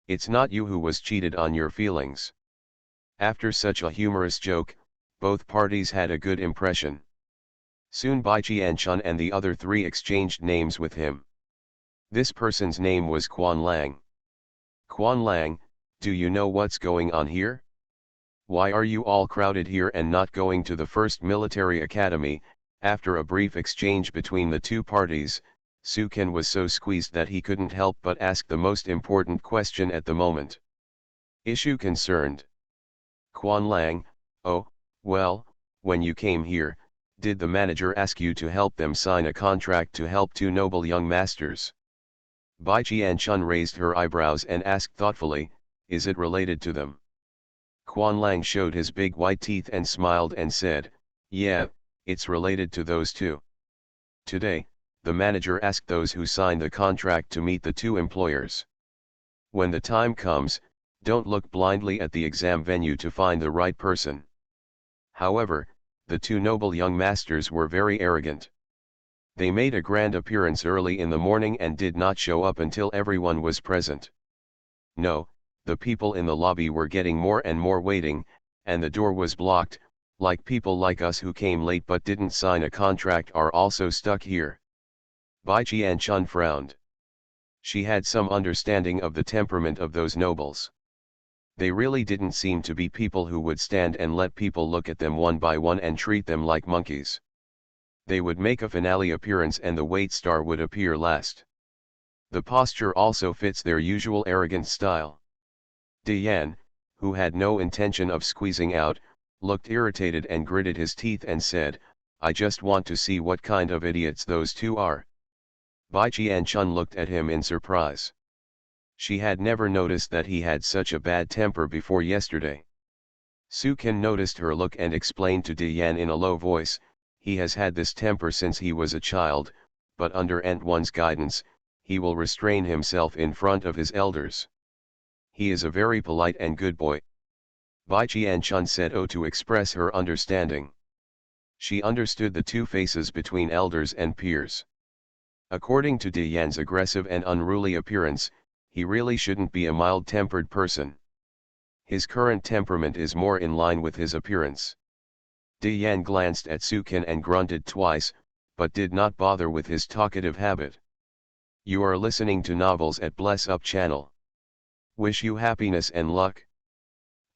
It's not you who was cheated on your feelings. After such a humorous joke, both parties had a good impression. Soon Bai Qian and the other 3 exchanged names with him. This person's name was Quan Lang. "Quan Lang, do you know what's going on here? Why are you all crowded here and not going to the first military academy?" After a brief exchange between the two parties, Su Kan was so squeezed that he couldn't help but ask the most important question at the moment. "Issue concerned. Quan Lang, oh, well, when you came here, did the manager ask you to help them sign a contract to help 2 noble young masters?" Bai Qian raised her eyebrows and asked thoughtfully, "Is it related to them?" Quan Lang showed his big white teeth and smiled and said, "Yeah, it's related to those 2. Today, the manager asked those who signed the contract to meet the 2 employers. When the time comes, don't look blindly at the exam venue to find the right person." However, the 2 noble young masters were very arrogant. They made a grand appearance early in the morning and did not show up until everyone was present. No, the people in the lobby were getting more and more waiting, and the door was blocked, like people like us who came late but didn't sign a contract are also stuck here. Bai Qian frowned. She had some understanding of the temperament of those nobles. They really didn't seem to be people who would stand and let people look at them one by one and treat them like monkeys. They would make a finale appearance and the wait star would appear last. The posture also fits their usual arrogant style. Dian, who had no intention of squeezing out, looked irritated and gritted his teeth and said, "I just want to see what kind of idiots those 2 are." Bai Qian looked at him in surprise. She had never noticed that he had such a bad temper before yesterday. Su Kan noticed her look and explained to Dian in a low voice, "He has had this temper since he was a child, but under Ant-One's guidance, he will restrain himself in front of his elders. He is a very polite and good boy." Bai Qian said to express her understanding. She understood the 2 faces between elders and peers. According to Dian's aggressive and unruly appearance, he really shouldn't be a mild-tempered person. His current temperament is more in line with his appearance. Diane glanced at Sukin and grunted twice, but did not bother with his talkative habit. You are listening to Novels at Bless Up channel. Wish you happiness and luck.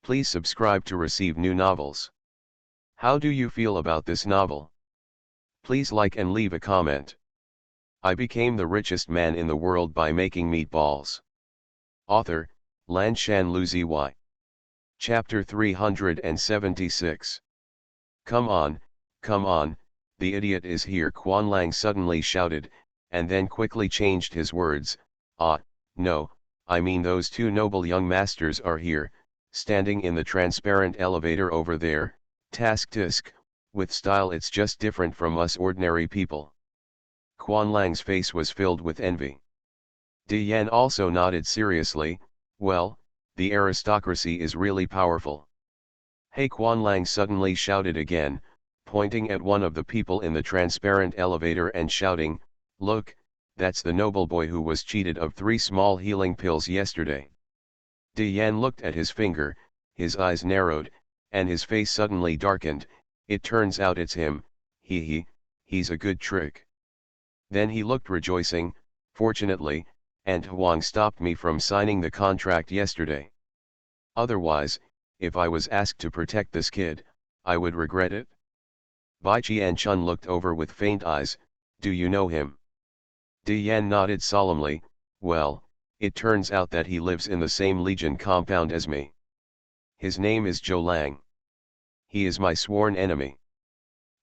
Please subscribe to receive new novels. How do you feel about this novel? Please like and leave a comment. I became the richest man in the world by making meatballs. Author, Lanshan Luzi Y. Chapter 376. Come on, the idiot is here, Quan Lang suddenly shouted, and then quickly changed his words. No, I mean those two noble young masters are here, standing in the transparent elevator over there, tisk, with style. It's just different from us ordinary people. Quan Lang's face was filled with envy. Diane also nodded seriously. Well, the aristocracy is really powerful. Hey, Quan Lang suddenly shouted again, pointing at one of the people in the transparent elevator and shouting, look, that's the noble boy who was cheated of 3 small healing pills yesterday. Diane looked at his finger, his eyes narrowed, and his face suddenly darkened. It turns out it's him, he's a good trick. Then he looked rejoicing. Fortunately, Aunt Huang stopped me from signing the contract yesterday. Otherwise, if I was asked to protect this kid, I would regret it. Bai Qian-chun looked over with faint eyes. Do you know him? Diane nodded solemnly. Well, it turns out that he lives in the same Legion compound as me. His name is Zhou Lang. He is my sworn enemy.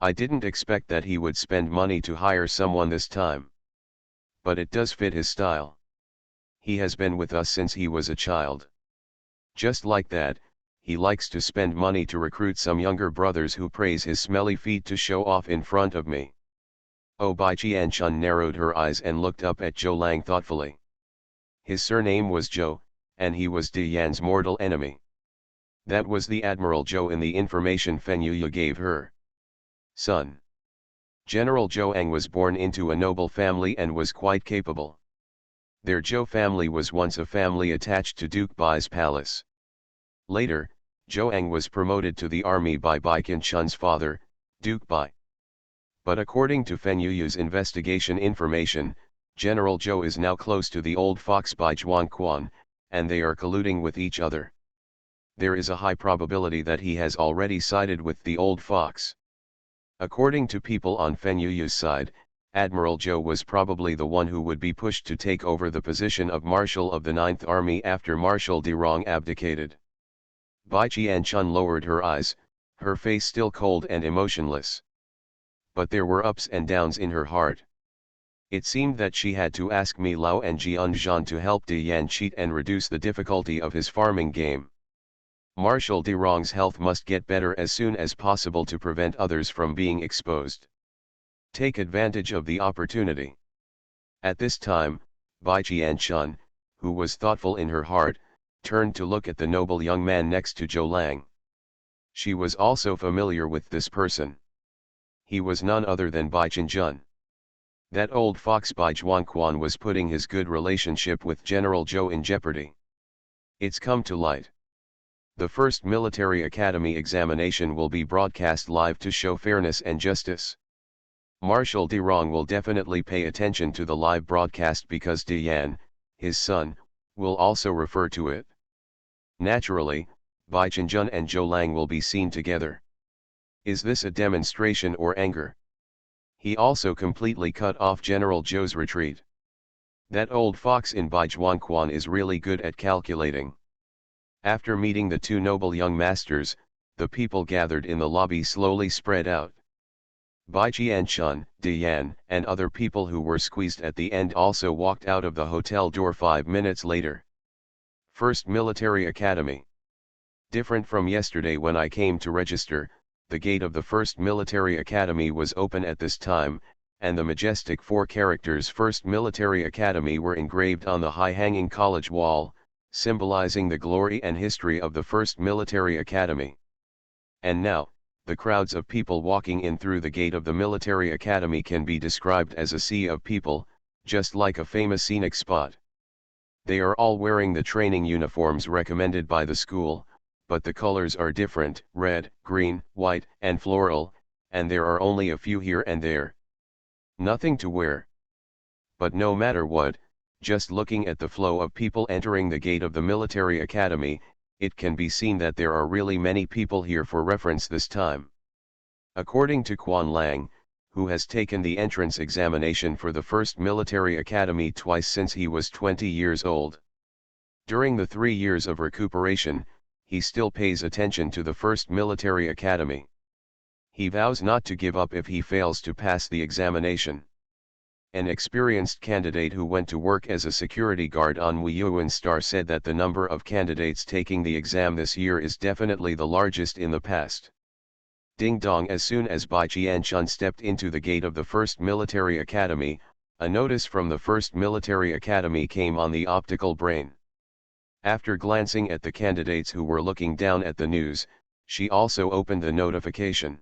I didn't expect that he would spend money to hire someone this time. But it does fit his style. He has been with us since he was a child. Just like that, he likes to spend money to recruit some younger brothers who praise his smelly feet to show off in front of me. Oh, Bai Qian-chun narrowed her eyes and looked up at Zhou Lang thoughtfully. His surname was Zhou, and he was Diane's mortal enemy. That was the Admiral Zhou in the information Feng Yuya gave her. Son. General Zhou Ang was born into a noble family and was quite capable. Their Zhou family was once a family attached to Duke Bai's palace. Later, Zhou Ang was promoted to the army by Bai Qian-chun's father, Duke Bai. But according to Feng Yuya's investigation information, General Zhou is now close to the old fox Bai Zhuangquan, and they are colluding with each other. There is a high probability that he has already sided with the old fox. According to people on Feng Yuya's side, Admiral Zhou was probably the one who would be pushed to take over the position of Marshal of the Ninth Army after Marshal Dirong abdicated. Bai Qian-chun lowered her eyes, her face still cold and emotionless. But there were ups and downs in her heart. It seemed that she had to ask Mi Lao and Jian Zhan to help Diane cheat and reduce the difficulty of his farming game. Marshal Dirong's health must get better as soon as possible to prevent others from being exposed. Take advantage of the opportunity. At this time, Bai Qian-chun, who was thoughtful in her heart, turned to look at the noble young man next to Zhou Lang. She was also familiar with this person. He was none other than Bai Qianjun. That old fox Bai Zhuangquan was putting his good relationship with General Zhou in jeopardy. It's come to light. The first military academy examination will be broadcast live to show fairness and justice. Marshal Dirong will definitely pay attention to the live broadcast because Dian, his son, will also refer to it. Naturally, Bai Qianjun and Zhou Lang will be seen together. Is this a demonstration or anger? He also completely cut off General Zhou's retreat. That old fox in Bai Zhuangquan is really good at calculating. After meeting the two noble young masters, the people gathered in the lobby slowly spread out. Bai Qian-chun, Dian, and other people who were squeezed at the end also walked out of the hotel door 5 minutes later. First Military Academy. Different from yesterday when I came to register, the gate of the First Military Academy was open at this time, and the majestic 4 characters First Military Academy were engraved on the high-hanging college wall, symbolizing the glory and history of the First Military Academy. And now, the crowds of people walking in through the gate of the Military Academy can be described as a sea of people, just like a famous scenic spot. They are all wearing the training uniforms recommended by the school, but the colors are different: red, green, white, and floral, and there are only a few here and there. Nothing to wear. But no matter what, just looking at the flow of people entering the gate of the military academy, it can be seen that there are really many people here for reference this time. According to Quan Lang, who has taken the entrance examination for the first military academy twice since he was 20 years old. During the 3 years of recuperation, he still pays attention to the first military academy. He vows not to give up if he fails to pass the examination. An experienced candidate who went to work as a security guard on Wuyuan Star said that the number of candidates taking the exam this year is definitely the largest in the past. Ding dong! As soon as Bai Qianchun stepped into the gate of the first military academy, a notice from the first military academy came on the optical brain. After glancing at the candidates who were looking down at the news, she also opened the notification.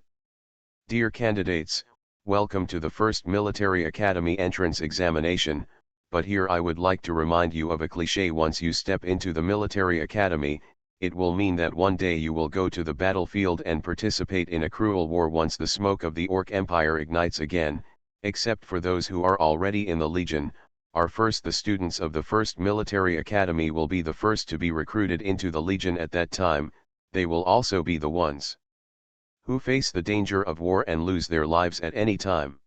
Dear candidates, welcome to the first military academy entrance examination, but here I would like to remind you of a cliché: once you step into the military academy, it will mean that one day you will go to the battlefield and participate in a cruel war once the smoke of the Orc Empire ignites again, except for those who are already in the Legion. The students of the first military academy will be the first to be recruited into the Legion at that time. They will also be the ones who face the danger of war and lose their lives at any time.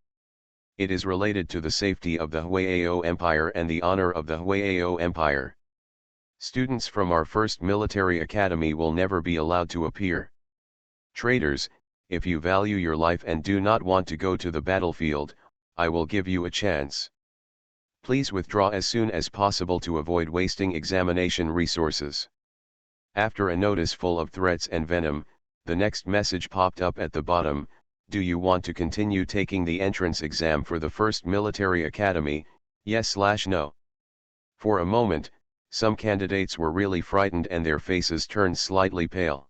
It is related to the safety of the Huayao Empire and the honor of the Huayao Empire. Students from our first military academy will never be allowed to appear. Traitors, if you value your life and do not want to go to the battlefield, I will give you a chance. Please withdraw as soon as possible to avoid wasting examination resources. After a notice full of threats and venom, the next message popped up at the bottom: do you want to continue taking the entrance exam for the first military academy, yes/no? For a moment, some candidates were really frightened and their faces turned slightly pale.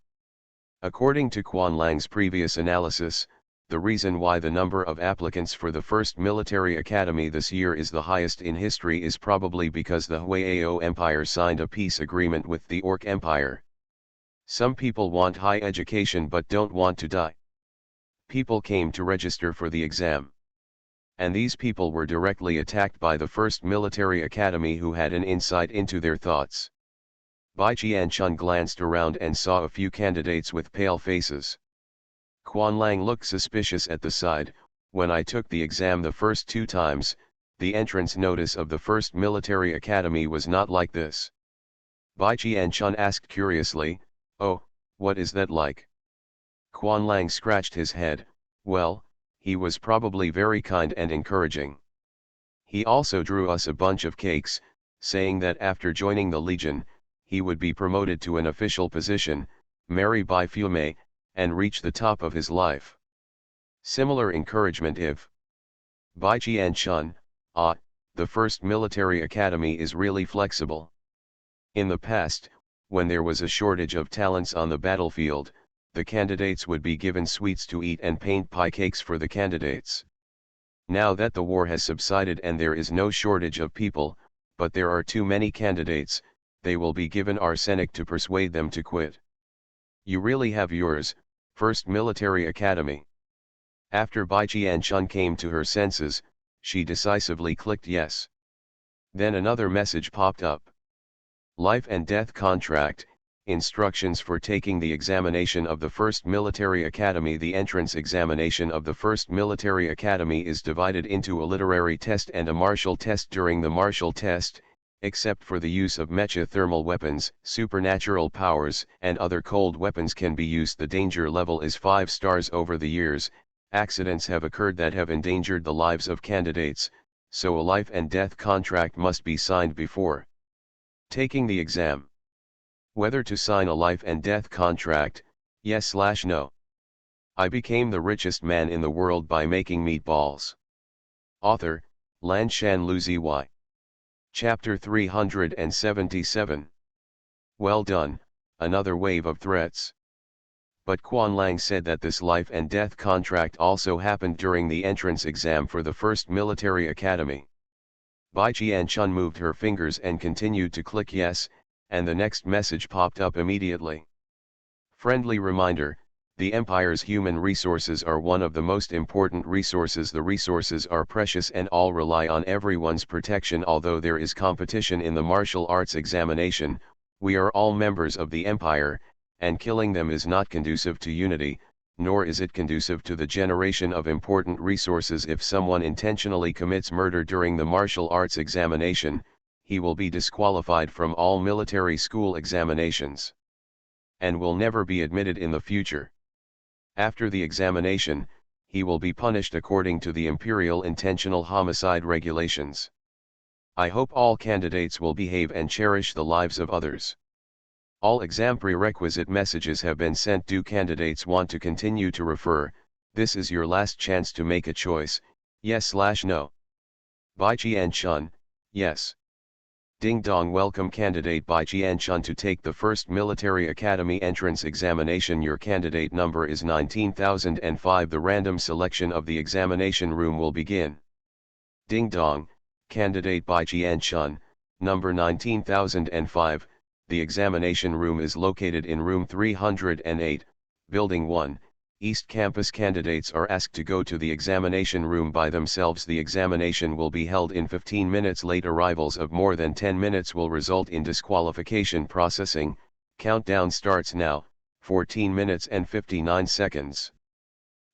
According to Quan Lang's previous analysis, the reason why the number of applicants for the first military academy this year is the highest in history is probably because the Huayao Empire signed a peace agreement with the Orc Empire. Some people want high education but don't want to die. People came to register for the exam. And these people were directly attacked by the first military academy, who had an insight into their thoughts. Bai Qianchun glanced around and saw a few candidates with pale faces. Quan Lang looked suspicious at the side. When I took the exam the first 2 times, the entrance notice of the first military academy was not like this. Bai Qianchun asked curiously, oh, what is that like? Quan Lang scratched his head. Well, he was probably very kind and encouraging. He also drew us a bunch of cakes, saying that after joining the Legion, he would be promoted to an official position, marry Bai Fume, and reach the top of his life. Similar encouragement if Bai Qianchun, the first military academy is really flexible. In the past, when there was a shortage of talents on the battlefield, the candidates would be given sweets to eat and paint pie cakes for the candidates. Now that the war has subsided and there is no shortage of people, but there are too many candidates, they will be given arsenic to persuade them to quit. You really have yours, first military academy. After Bai Qianchun came to her senses, she decisively clicked yes. Then another message popped up. Life and death contract. Instructions for taking the examination of the first military academy. The entrance examination of the first military academy is divided into a literary test and a martial test. During the martial test, except for the use of mecha thermal weapons, supernatural powers, and other cold weapons can be used. The danger level is 5 stars. Over the years, accidents have occurred that have endangered the lives of candidates, so a life and death contract must be signed before taking the exam. Whether to sign a life and death contract, yes/no. I became the richest man in the world by making meatballs. Author, Lan Shan Luzi Y. Chapter 377. Well done, another wave of threats. But Quan Lang said that this life and death contract also happened during the entrance exam for the first military academy. Bai Jianchun moved her fingers and continued to click yes, and the next message popped up immediately. Friendly reminder, the Empire's human resources are one of the most important resources. The resources are precious and all rely on everyone's protection. Although there is competition in the martial arts examination, we are all members of the Empire, and killing them is not conducive to unity, nor is it conducive to the generation of important resources. If someone intentionally commits murder during the martial arts examination, he will be disqualified from all military school examinations, and will never be admitted in the future. After the examination, he will be punished according to the Imperial Intentional Homicide Regulations. I hope all candidates will behave and cherish the lives of others. All exam prerequisite messages have been sent. Do candidates want to continue to refer? This is your last chance to make a choice, yes/no. Bai Jianchun, yes. Ding dong. Welcome candidate Bai Jianchun to take the first military academy entrance examination. Your candidate number is 19,005. The random selection of the examination room will begin. Ding dong, candidate Bai Jianchun, number 19,005. The examination room is located in room 308, building 1, East Campus. Candidates are asked to go to the examination room by themselves. The examination will be held in 15 minutes. Late arrivals of more than 10 minutes will result in disqualification. Processing, countdown starts now, 14 minutes and 59 seconds.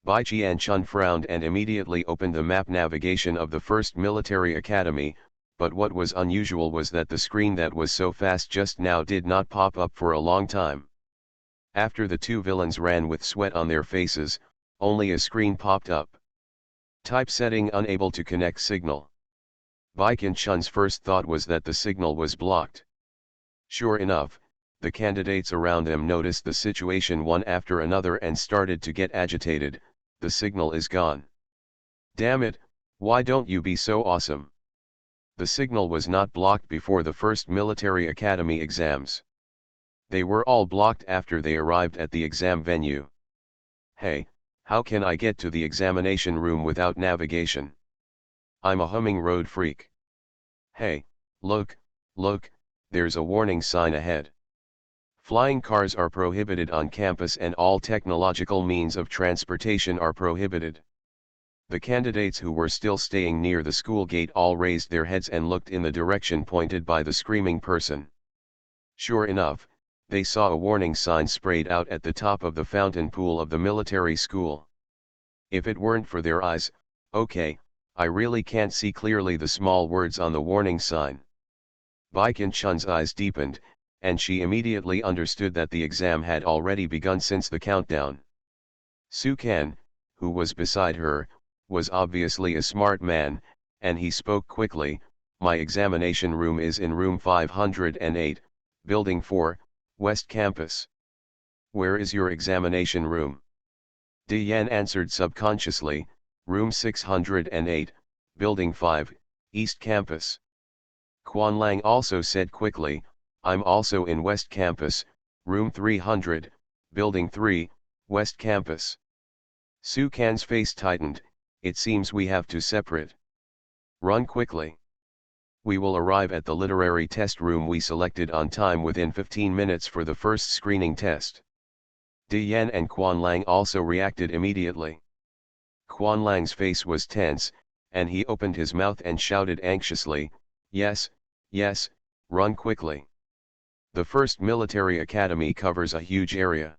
Bai Jianchun frowned and immediately opened the map navigation of the first military academy, but what was unusual was that the screen that was so fast just now did not pop up for a long time. After the two villains ran with sweat on their faces, only a screen popped up. Typesetting unable to connect signal. Bai Jianchun's first thought was that the signal was blocked. Sure enough, the candidates around them noticed the situation one after another and started to get agitated. The signal is gone. Damn it, why don't you be so awesome? The signal was not blocked before the first military academy exams. They were all blocked after they arrived at the exam venue. Hey, how can I get to the examination room without navigation? I'm a humming road freak. Hey, look, there's a warning sign ahead. Flying cars are prohibited on campus and all technological means of transportation are prohibited. The candidates who were still staying near the school gate all raised their heads and looked in the direction pointed by the screaming person. Sure enough, they saw a warning sign sprayed out at the top of the fountain pool of the military school. If it weren't for their eyes, okay, I really can't see clearly the small words on the warning sign. Bai Jianchun's eyes deepened, and she immediately understood that the exam had already begun since the countdown. Su Kan, who was beside her, was obviously a smart man, and he spoke quickly. My examination room is in room 508, building 4, West Campus. Where is your examination room? Di Yan answered subconsciously, room 608, building 5, East Campus. Quan Lang also said quickly, I'm also in West Campus, room 300, building 3, West Campus. Su Kan's face tightened. It seems we have to separate. Run quickly. We will arrive at the literary test room we selected on time within 15 minutes for the first screening test. Di Yan and Quan Lang also reacted immediately. Quan Lang's face was tense, and he opened his mouth and shouted anxiously, yes, run quickly. The first military academy covers a huge area.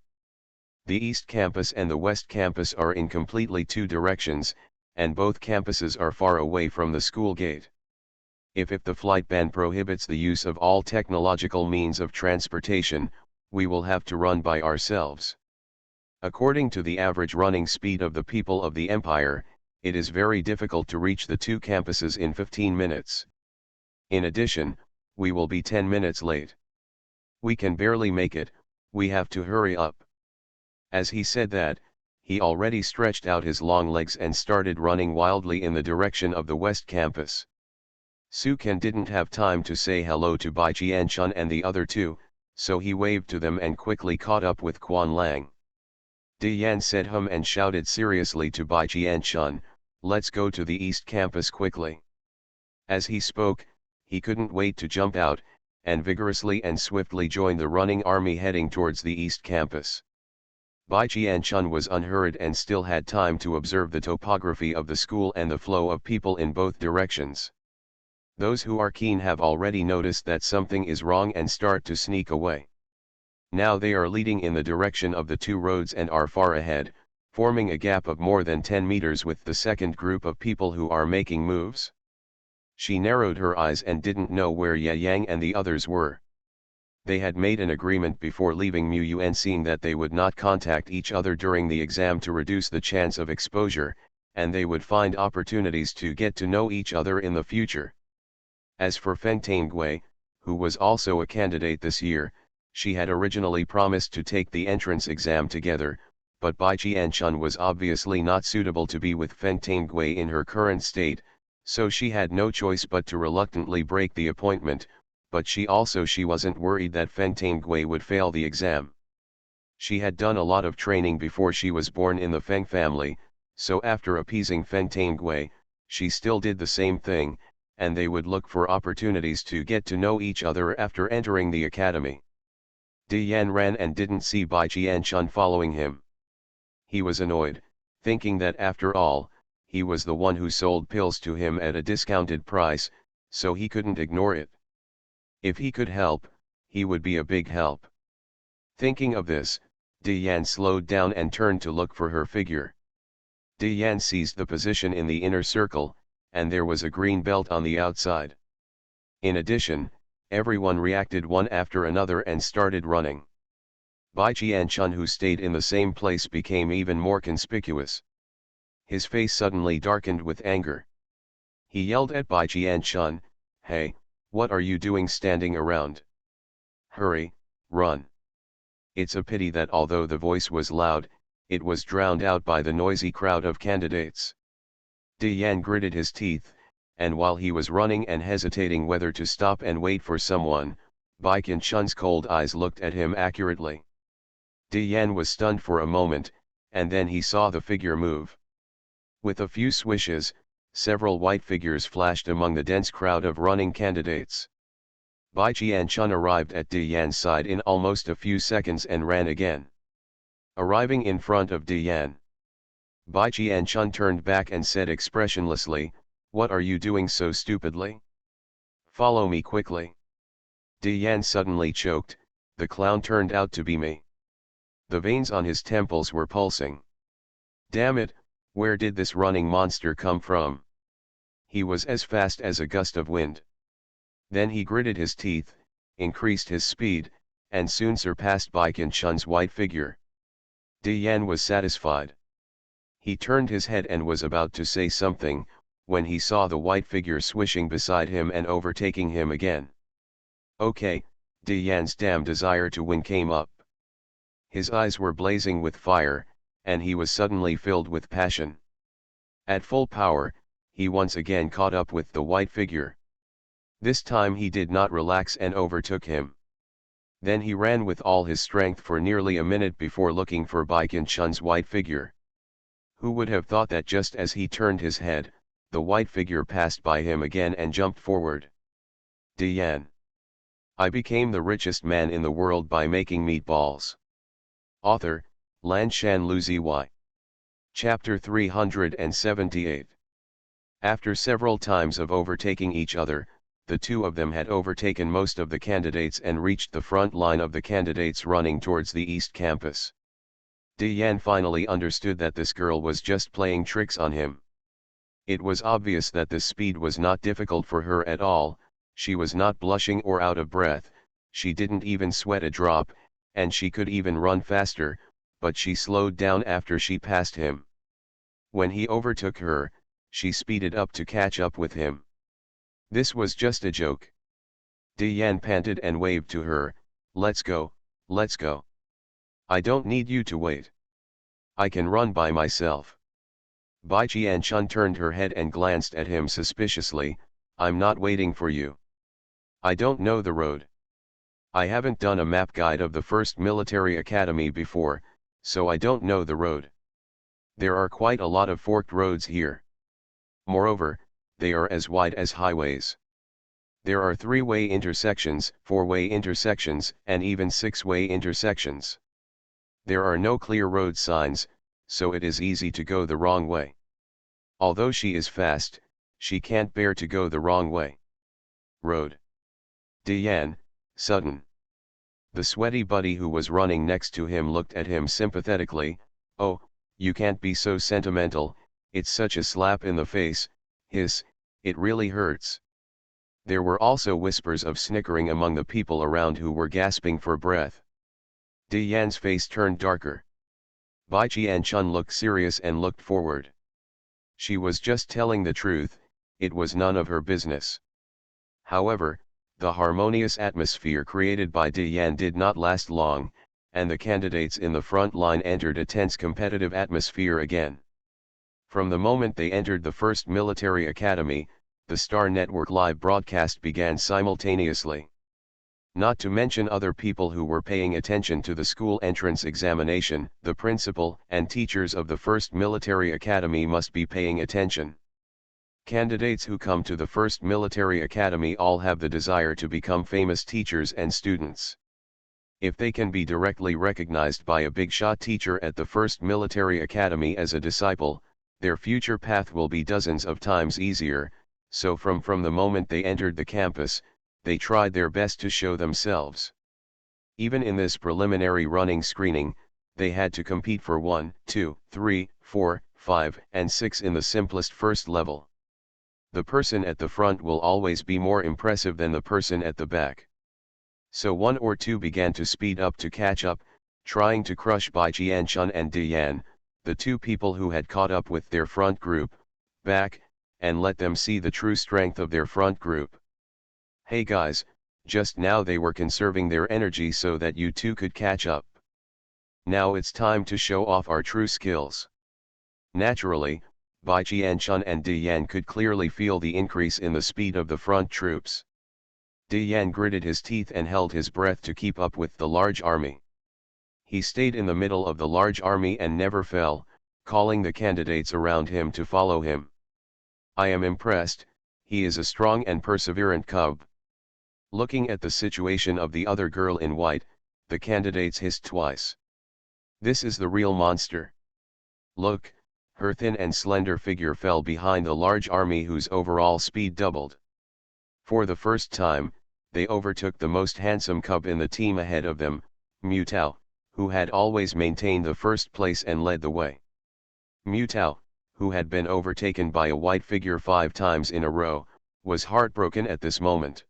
The East Campus and the West Campus are in completely two directions, and both campuses are far away from the school gate. If the flight ban prohibits the use of all technological means of transportation, we will have to run by ourselves. According to the average running speed of the people of the Empire, it is very difficult to reach the two campuses in 15 minutes. In addition, we will be 10 minutes late. We can barely make it, we have to hurry up. As he said that, he already stretched out his long legs and started running wildly in the direction of the West Campus. Su Kan didn't have time to say hello to Bai Jianchun and the other two, so he waved to them and quickly caught up with Quan Lang. Di Yan said and shouted seriously to Bai Jianchun, let's go to the East Campus quickly. As he spoke, he couldn't wait to jump out, and vigorously and swiftly join the running army heading towards the East Campus. Bai Jianchun was unhurried and still had time to observe the topography of the school and the flow of people in both directions. Those who are keen have already noticed that something is wrong and start to sneak away. Now they are leading in the direction of the two roads and are far ahead, forming a gap of more than 10 meters with the second group of people who are making moves. She narrowed her eyes and didn't know where Ye Yang and the others were. They had made an agreement before leaving Mu Yuan, seeing that they would not contact each other during the exam to reduce the chance of exposure, and they would find opportunities to get to know each other in the future. As for Feng Tanggui, who was also a candidate this year, she had originally promised to take the entrance exam together, but Bai Jianchun was obviously not suitable to be with Feng Tanggui in her current state, so she had no choice but to reluctantly break the appointment, but she wasn't worried that Feng Tanggui would fail the exam. She had done a lot of training before she was born in the Feng family, so after appeasing Feng Tanggui, she still did the same thing, and they would look for opportunities to get to know each other after entering the academy. Di Yan ran and didn't see Bai Jianchun following him. He was annoyed, thinking that after all, he was the one who sold pills to him at a discounted price, so he couldn't ignore it. If he could help, he would be a big help. Thinking of this, Di Yan slowed down and turned to look for her figure. Di Yan seized the position in the inner circle, and there was a green belt on the outside. In addition, everyone reacted one after another and started running. Bai Jianchun, who stayed in the same place, became even more conspicuous. His face suddenly darkened with anger. He yelled at Bai Jianchun, "Hey, what are you doing standing around? Hurry, run." It's a pity that although the voice was loud, it was drowned out by the noisy crowd of candidates. Di Yan gritted his teeth, and while he was running and hesitating whether to stop and wait for someone, Bai Jianchun's cold eyes looked at him accurately. Di Yan was stunned for a moment, and then he saw the figure move. With a few swishes, several white figures flashed among the dense crowd of running candidates. Bai Jianchun arrived at Di Yan's side in almost a few seconds and ran again. Arriving in front of Di Yan, Bai Jianchun turned back and said expressionlessly, "What are you doing so stupidly? Follow me quickly." Di Yan suddenly choked. The clown turned out to be me. The veins on his temples were pulsing. Damn it, where did this running monster come from? He was as fast as a gust of wind. Then he gritted his teeth, increased his speed, and soon surpassed Bai Jianchun's white figure. Di Yan was satisfied. He turned his head and was about to say something, when he saw the white figure swishing beside him and overtaking him again. Okay, Di Yan's damn desire to win came up. His eyes were blazing with fire, and he was suddenly filled with passion. At full power, he once again caught up with the white figure. This time he did not relax and overtook him. Then he ran with all his strength for nearly a minute before looking for Bai Jianchun's white figure. Who would have thought that just as he turned his head, the white figure passed by him again and jumped forward. Di Yan. I became the richest man in the world by making meatballs. Author, Lanshan Luzi. Chapter 378. After several times of overtaking each other, the two of them had overtaken most of the candidates and reached the front line of the candidates running towards the East Campus. Di Yan finally understood that this girl was just playing tricks on him. It was obvious that this speed was not difficult for her at all. She was not blushing or out of breath, she didn't even sweat a drop, and she could even run faster, but she slowed down after she passed him. When he overtook her, she speeded up to catch up with him. This was just a joke. Di Yan panted and waved to her, let's go, let's go. I don't need you to wait. I can run by myself." Bai Jianchun turned her head and glanced at him suspiciously, "I'm not waiting for you. I don't know the road. I haven't done a map guide of the first military academy before, so I don't know the road. There are quite a lot of forked roads here. Moreover, they are as wide as highways. There are 3-way intersections, 4-way intersections, and even 6-way intersections. There are no clear road signs, so it is easy to go the wrong way. Although she is fast, she can't bear to go the wrong way. Road. Diane, Sutton. The sweaty buddy who was running next to him looked at him sympathetically. "Oh, you can't be so sentimental, it's such a slap in the face, hiss, it really hurts." There were also whispers of snickering among the people around who were gasping for breath. Diane's face turned darker. Bai Qian-chun looked serious and looked forward. She was just telling the truth, it was none of her business. However, the harmonious atmosphere created by Diane did not last long, and the candidates in the front line entered a tense competitive atmosphere again. From the moment they entered the first military academy, the Star Network live broadcast began simultaneously. Not to mention other people who were paying attention to the school entrance examination, the principal and teachers of the first military academy must be paying attention. Candidates who come to the first military academy all have the desire to become famous teachers and students. If they can be directly recognized by a big-shot teacher at the first military academy as a disciple, their future path will be dozens of times easier, so from the moment they entered the campus, they tried their best to show themselves. Even in this preliminary running screening, they had to compete for 1, 2, 3, 4, 5, and 6 in the simplest first level. The person at the front will always be more impressive than the person at the back. So 1 or 2 began to speed up to catch up, trying to crush Bai Qian-chun and Diane, the 2 people who had caught up with their front group, back, and let them see the true strength of their front group. "Hey guys, just now they were conserving their energy so that you 2 could catch up. Now it's time to show off our true skills." Naturally, Bai Qian-chun and Diane could clearly feel the increase in the speed of the front troops. Diane gritted his teeth and held his breath to keep up with the large army. He stayed in the middle of the large army and never fell, calling the candidates around him to follow him. "I am impressed, he is a strong and perseverant cub." Looking at the situation of the other girl in white, the candidates hissed twice. "This is the real monster." Look, her thin and slender figure fell behind the large army whose overall speed doubled. For the first time, they overtook the most handsome cub in the team ahead of them, Mutao, who had always maintained the first place and led the way. Mutao, who had been overtaken by a white figure 5 times in a row, was heartbroken at this moment.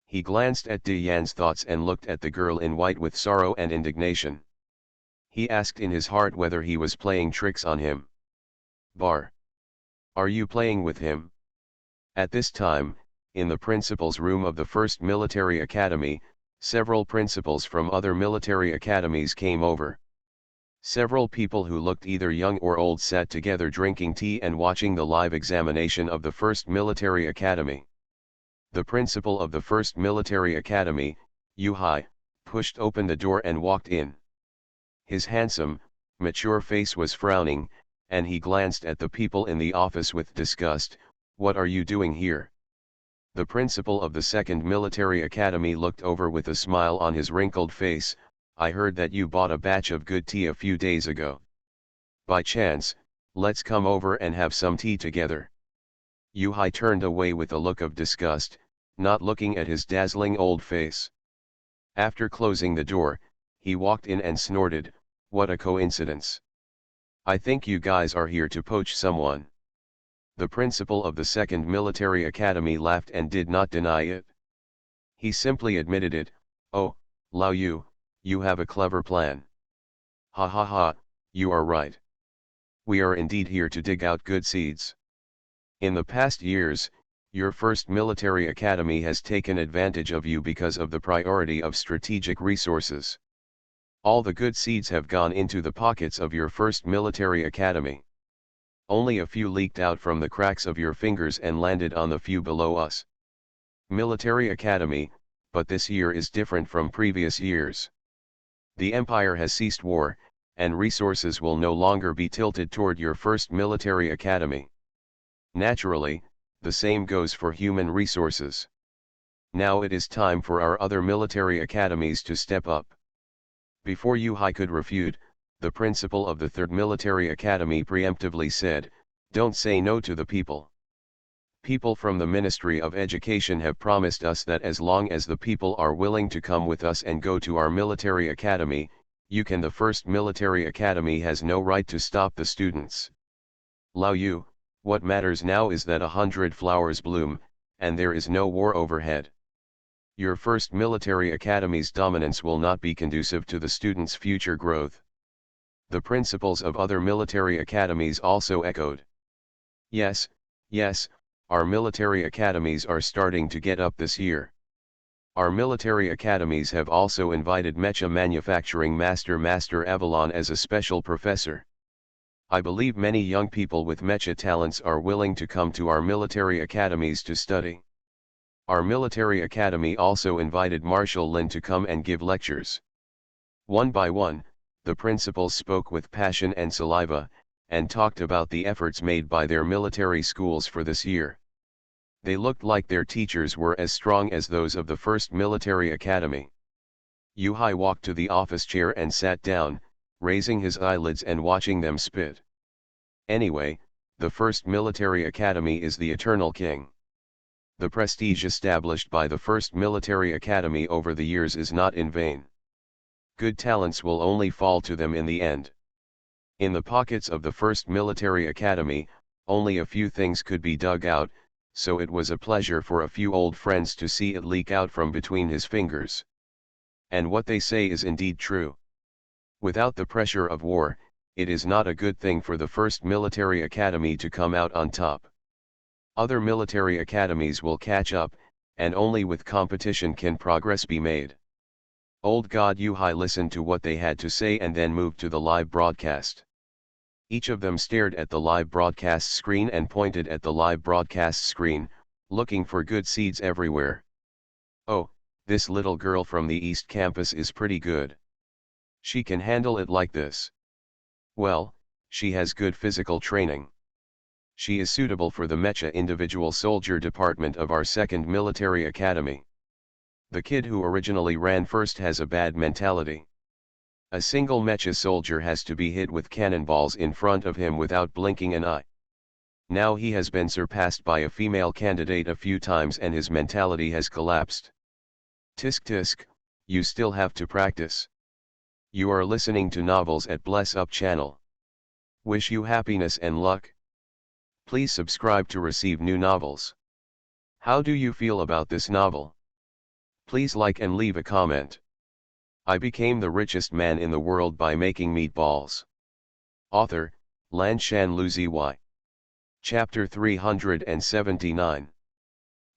He glanced at Diane's thoughts and looked at the girl in white with sorrow and indignation. He asked in his heart whether he was playing tricks on him. "Bar. Are you playing with him?" At this time, in the principal's room of the first military academy, several principals from other military academies came over. Several people who looked either young or old sat together drinking tea and watching the live examination of the first military academy. The principal of the first military academy, Yu Hai, pushed open the door and walked in. His handsome, mature face was frowning, and he glanced at the people in the office with disgust. "What are you doing here?" The principal of the second military academy looked over with a smile on his wrinkled face. "I heard that you bought a batch of good tea a few days ago. By chance, let's come over and have some tea together." Yu Hai turned away with a look of disgust, not looking at his dazzling old face. After closing the door, he walked in and snorted, "What a coincidence. I think you guys are here to poach someone." The principal of the second military academy laughed and did not deny it. He simply admitted it. "Oh, Lao Yu, you have a clever plan. Ha ha ha, you are right. We are indeed here to dig out good seeds. In the past years, your first military academy has taken advantage of you because of the priority of strategic resources. All the good seeds have gone into the pockets of your first military academy. Only a few leaked out from the cracks of your fingers and landed on the few below us. Military academy, but this year is different from previous years. The empire has ceased war, and resources will no longer be tilted toward your first military academy. Naturally, the same goes for human resources. Now it is time for our other military academies to step up. Before Yuhai could refute, the principal of the 3rd Military Academy preemptively said, "Don't say no to the people. People from the Ministry of Education have promised us that as long as the people are willing to come with us and go to our military academy, you can. The 1st Military Academy has no right to stop the students. Lao Yu, what matters now is that 100 flowers bloom, and there is no war overhead. Your 1st Military Academy's dominance will not be conducive to the students' future growth." The principals of other military academies also echoed. Yes, yes, our military academies are starting to get up this year. Our military academies have also invited mecha manufacturing master Avalon as a special professor. I believe many young people with mecha talents are willing to come to our military academies to study. Our military academy also invited Marshal Lin to come and give lectures. One by one, the principals spoke with passion and saliva, and talked about the efforts made by their military schools for this year. They looked like their teachers were as strong as those of the 1st Military Academy. Yuhai walked to the office chair and sat down, raising his eyelids and watching them spit. Anyway, the 1st Military Academy is the eternal king. The prestige established by the 1st Military Academy over the years is not in vain. Good talents will only fall to them in the end. In the pockets of the 1st Military Academy, only a few things could be dug out, so it was a pleasure for a few old friends to see it leak out from between his fingers. And what they say is indeed true. Without the pressure of war, it is not a good thing for the 1st Military Academy to come out on top. Other military academies will catch up, and only with competition can progress be made. Old God Yuhai listened to what they had to say and then moved to the live broadcast. Each of them stared at the live broadcast screen and pointed at the live broadcast screen, looking for good seeds everywhere. Oh, this little girl from the East Campus is pretty good. She can handle it like this. Well, she has good physical training. She is suitable for the Mecha Individual Soldier Department of our 2nd Military Academy. The kid who originally ran first has a bad mentality. A single Mecha soldier has to be hit with cannonballs in front of him without blinking an eye. Now he has been surpassed by a female candidate a few times and his mentality has collapsed. Tisk tisk, you still have to practice. You are listening to novels at Bless Up channel. Wish you happiness and luck. Please subscribe to receive new novels. How do you feel about this novel? Please like and leave a comment. I became the richest man in the world by making meatballs. Author, Lanshan Luzi. Chapter 379.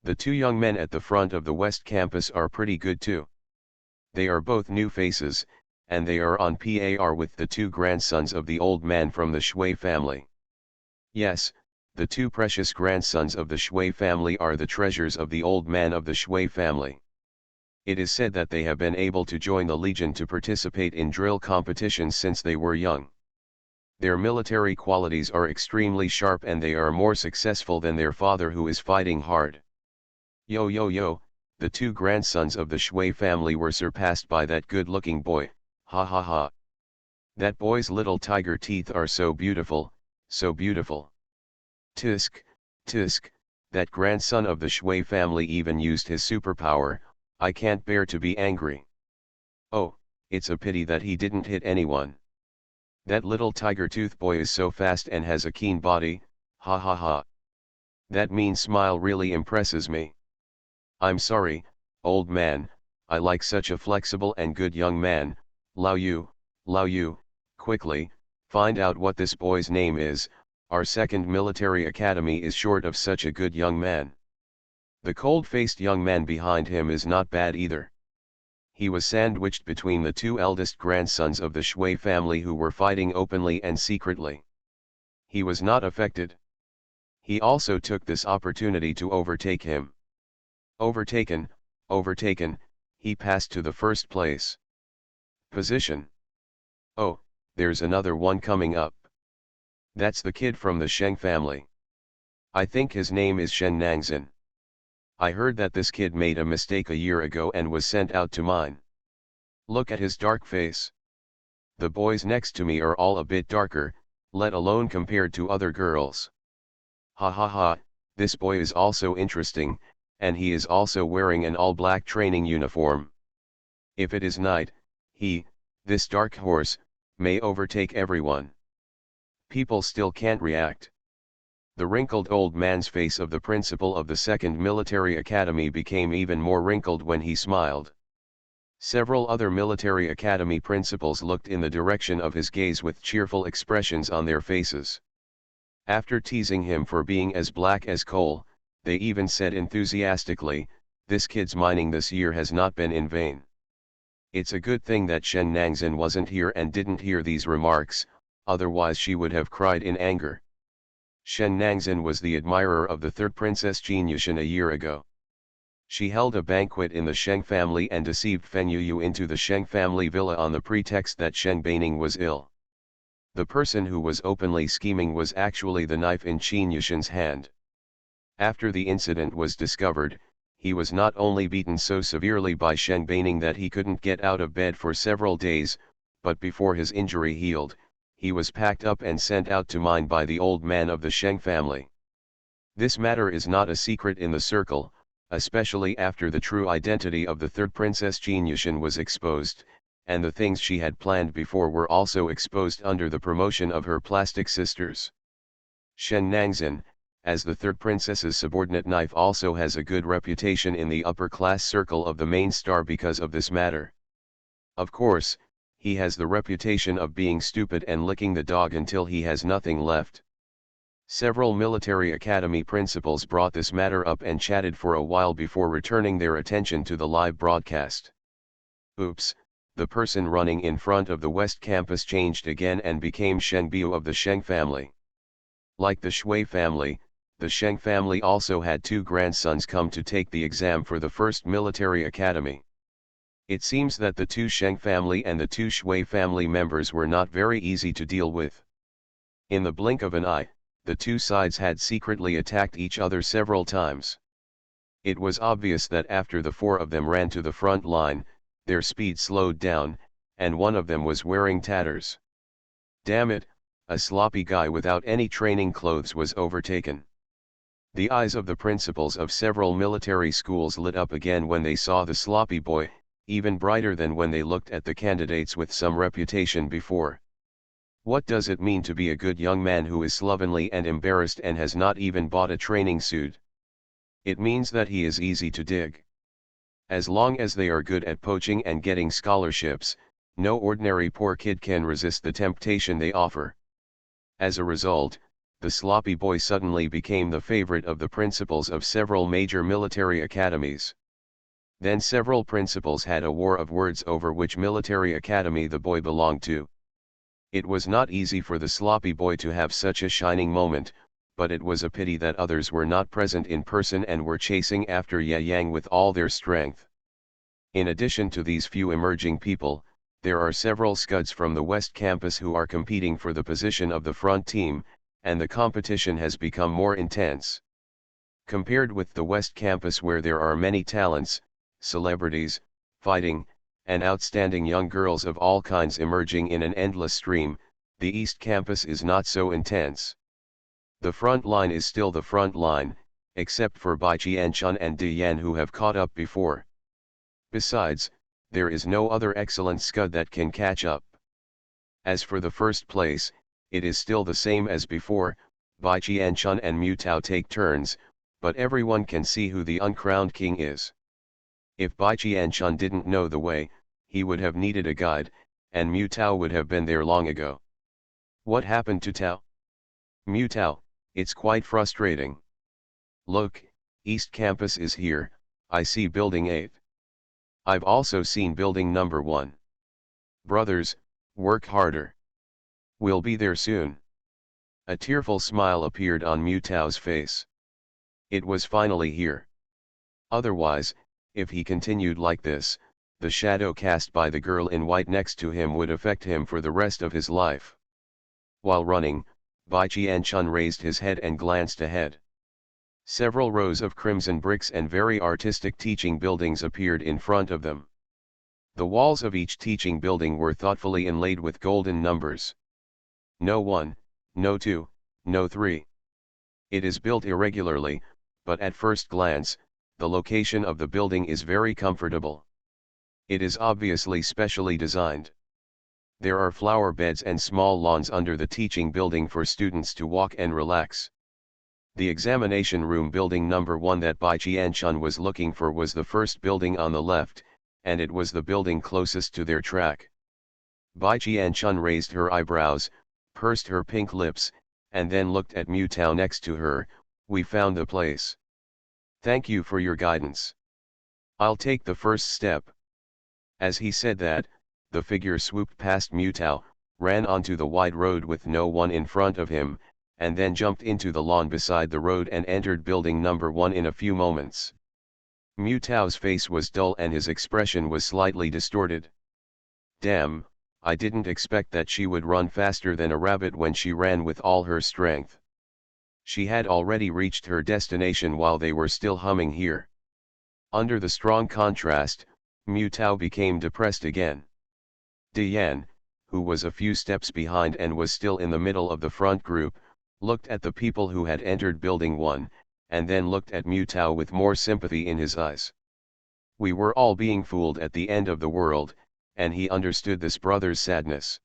The two young men at the front of the West Campus are pretty good too. They are both new faces, and they are on par with the two grandsons of the old man from the Shui family. Yes, the two precious grandsons of the Shui family are the treasures of the old man of the Shui family. It is said that they have been able to join the Legion to participate in drill competitions since they were young. Their military qualities are extremely sharp and they are more successful than their father who is fighting hard. Yo yo yo, the two grandsons of the Shui family were surpassed by that good-looking boy, ha ha ha. That boy's little tiger teeth are so beautiful, so beautiful. Tisk, tisk, that grandson of the Shui family even used his superpower. I can't bear to be angry. Oh, it's a pity that he didn't hit anyone. That little tiger tooth boy is so fast and has a keen body, ha ha ha. That mean smile really impresses me. I'm sorry, old man, I like such a flexible and good young man. Lao Yu, quickly, find out what this boy's name is. Our 2nd Military Academy is short of such a good young man. The cold-faced young man behind him is not bad either. He was sandwiched between the two eldest grandsons of the Shui family who were fighting openly and secretly. He was not affected. He also took this opportunity to overtake him. Overtaken, he passed to the 1st place. Position. Oh, there's another one coming up. That's the kid from the Sheng family. I think his name is Shen Nangzhen. I heard that this kid made a mistake a year ago and was sent out to mine. Look at his dark face. The boys next to me are all a bit darker, let alone compared to other girls. Ha ha ha, this boy is also interesting, and he is also wearing an all-black training uniform. If it is night, this dark horse, may overtake everyone. People still can't react. The wrinkled old man's face of the principal of the 2nd Military Academy became even more wrinkled when he smiled. Several other military academy principals looked in the direction of his gaze with cheerful expressions on their faces. After teasing him for being as black as coal, they even said enthusiastically, "This kid's mining this year has not been in vain." It's a good thing that Shen Nangzhen wasn't here and didn't hear these remarks, otherwise she would have cried in anger. Shen Nangzhen was the admirer of the 3rd Princess Jin Yushan a year ago. She held a banquet in the Sheng family and deceived Feng Yuyu into the Sheng family villa on the pretext that Shen Baining was ill. The person who was openly scheming was actually the knife in Qin Yushan's hand. After the incident was discovered, he was not only beaten so severely by Shen Baining that he couldn't get out of bed for several days, but before his injury healed, he was packed up and sent out to mine by the old man of the Sheng family. This matter is not a secret in the circle, especially after the true identity of the 3rd Princess Jin Yushan was exposed, and the things she had planned before were also exposed under the promotion of her plastic sisters. Shen Nangzhen, as the 3rd Princess's subordinate knife, also has a good reputation in the upper-class circle of the main star because of this matter. Of course, he has the reputation of being stupid and licking the dog until he has nothing left. Several military academy principals brought this matter up and chatted for a while before returning their attention to the live broadcast. Oops, the person running in front of the West Campus changed again and became Shen Biu of the Sheng family. Like the Shui family, the Sheng family also had 2 grandsons come to take the exam for the 1st Military Academy. It seems that the 2 Sheng family and the 2 Shui family members were not very easy to deal with. In the blink of an eye, the 2 sides had secretly attacked each other several times. It was obvious that after the 4 of them ran to the front line, their speed slowed down, and one of them was wearing tatters. Damn it, a sloppy guy without any training clothes was overtaken. The eyes of the principals of several military schools lit up again when they saw the sloppy boy, even brighter than when they looked at the candidates with some reputation before. What does it mean to be a good young man who is slovenly and embarrassed and has not even bought a training suit? It means that he is easy to dig. As long as they are good at poaching and getting scholarships, no ordinary poor kid can resist the temptation they offer. As a result, the sloppy boy suddenly became the favorite of the principals of several major military academies. Then several principals had a war of words over which military academy the boy belonged to. It was not easy for the sloppy boy to have such a shining moment, but it was a pity that others were not present in person and were chasing after Ye Yang with all their strength. In addition to these few emerging people, there are several scuds from the West Campus who are competing for the position of the front team, and the competition has become more intense. Compared with the West Campus, where there are many talents, celebrities, fighting, and outstanding young girls of all kinds emerging in an endless stream, the East Campus is not so intense. The front line is still the front line, except for Bai Qianchun and Di Yan, who have caught up before. Besides, there is no other excellent scud that can catch up. As for the first place, it is still the same as before, Bai Qianchun and Mu Tao take turns, but everyone can see who the uncrowned king is. If Bai Qianchun didn't know the way, he would have needed a guide, and Mu Tao would have been there long ago. What happened to Tao? Mu Tao, it's quite frustrating. Look, East Campus is here, I see building 8. I've also seen building number 1. Brothers, work harder. We'll be there soon. A tearful smile appeared on Mu Tao's face. It was finally here. Otherwise, if he continued like this, the shadow cast by the girl in white next to him would affect him for the rest of his life. While running, Bai Qianchun raised his head and glanced ahead. Several rows of crimson bricks and very artistic teaching buildings appeared in front of them. The walls of each teaching building were thoughtfully inlaid with golden numbers. No 1, no 2, no 3. It is built irregularly, but at first glance, the location of the building is very comfortable. It is obviously specially designed. There are flower beds and small lawns under the teaching building for students to walk and relax. The examination room building number 1 that Bai Qianchun was looking for was the first building on the left, and it was the building closest to their track. Bai Qianchun raised her eyebrows, pursed her pink lips, and then looked at Mu Tao next to her. We found the place. Thank you for your guidance. I'll take the first step. As he said that, the figure swooped past Mu Tao, ran onto the wide road with no one in front of him, and then jumped into the lawn beside the road and entered building number 1 in a few moments. Mu Tao's face was dull and his expression was slightly distorted. Damn, I didn't expect that she would run faster than a rabbit when she ran with all her strength. She had already reached her destination while they were still humming here. Under the strong contrast, Mu Tao became depressed again. Diane, who was a few steps behind and was still in the middle of the front group, looked at the people who had entered building 1, and then looked at Mu Tao with more sympathy in his eyes. We were all being fooled at the end of the world, and he understood this brother's sadness.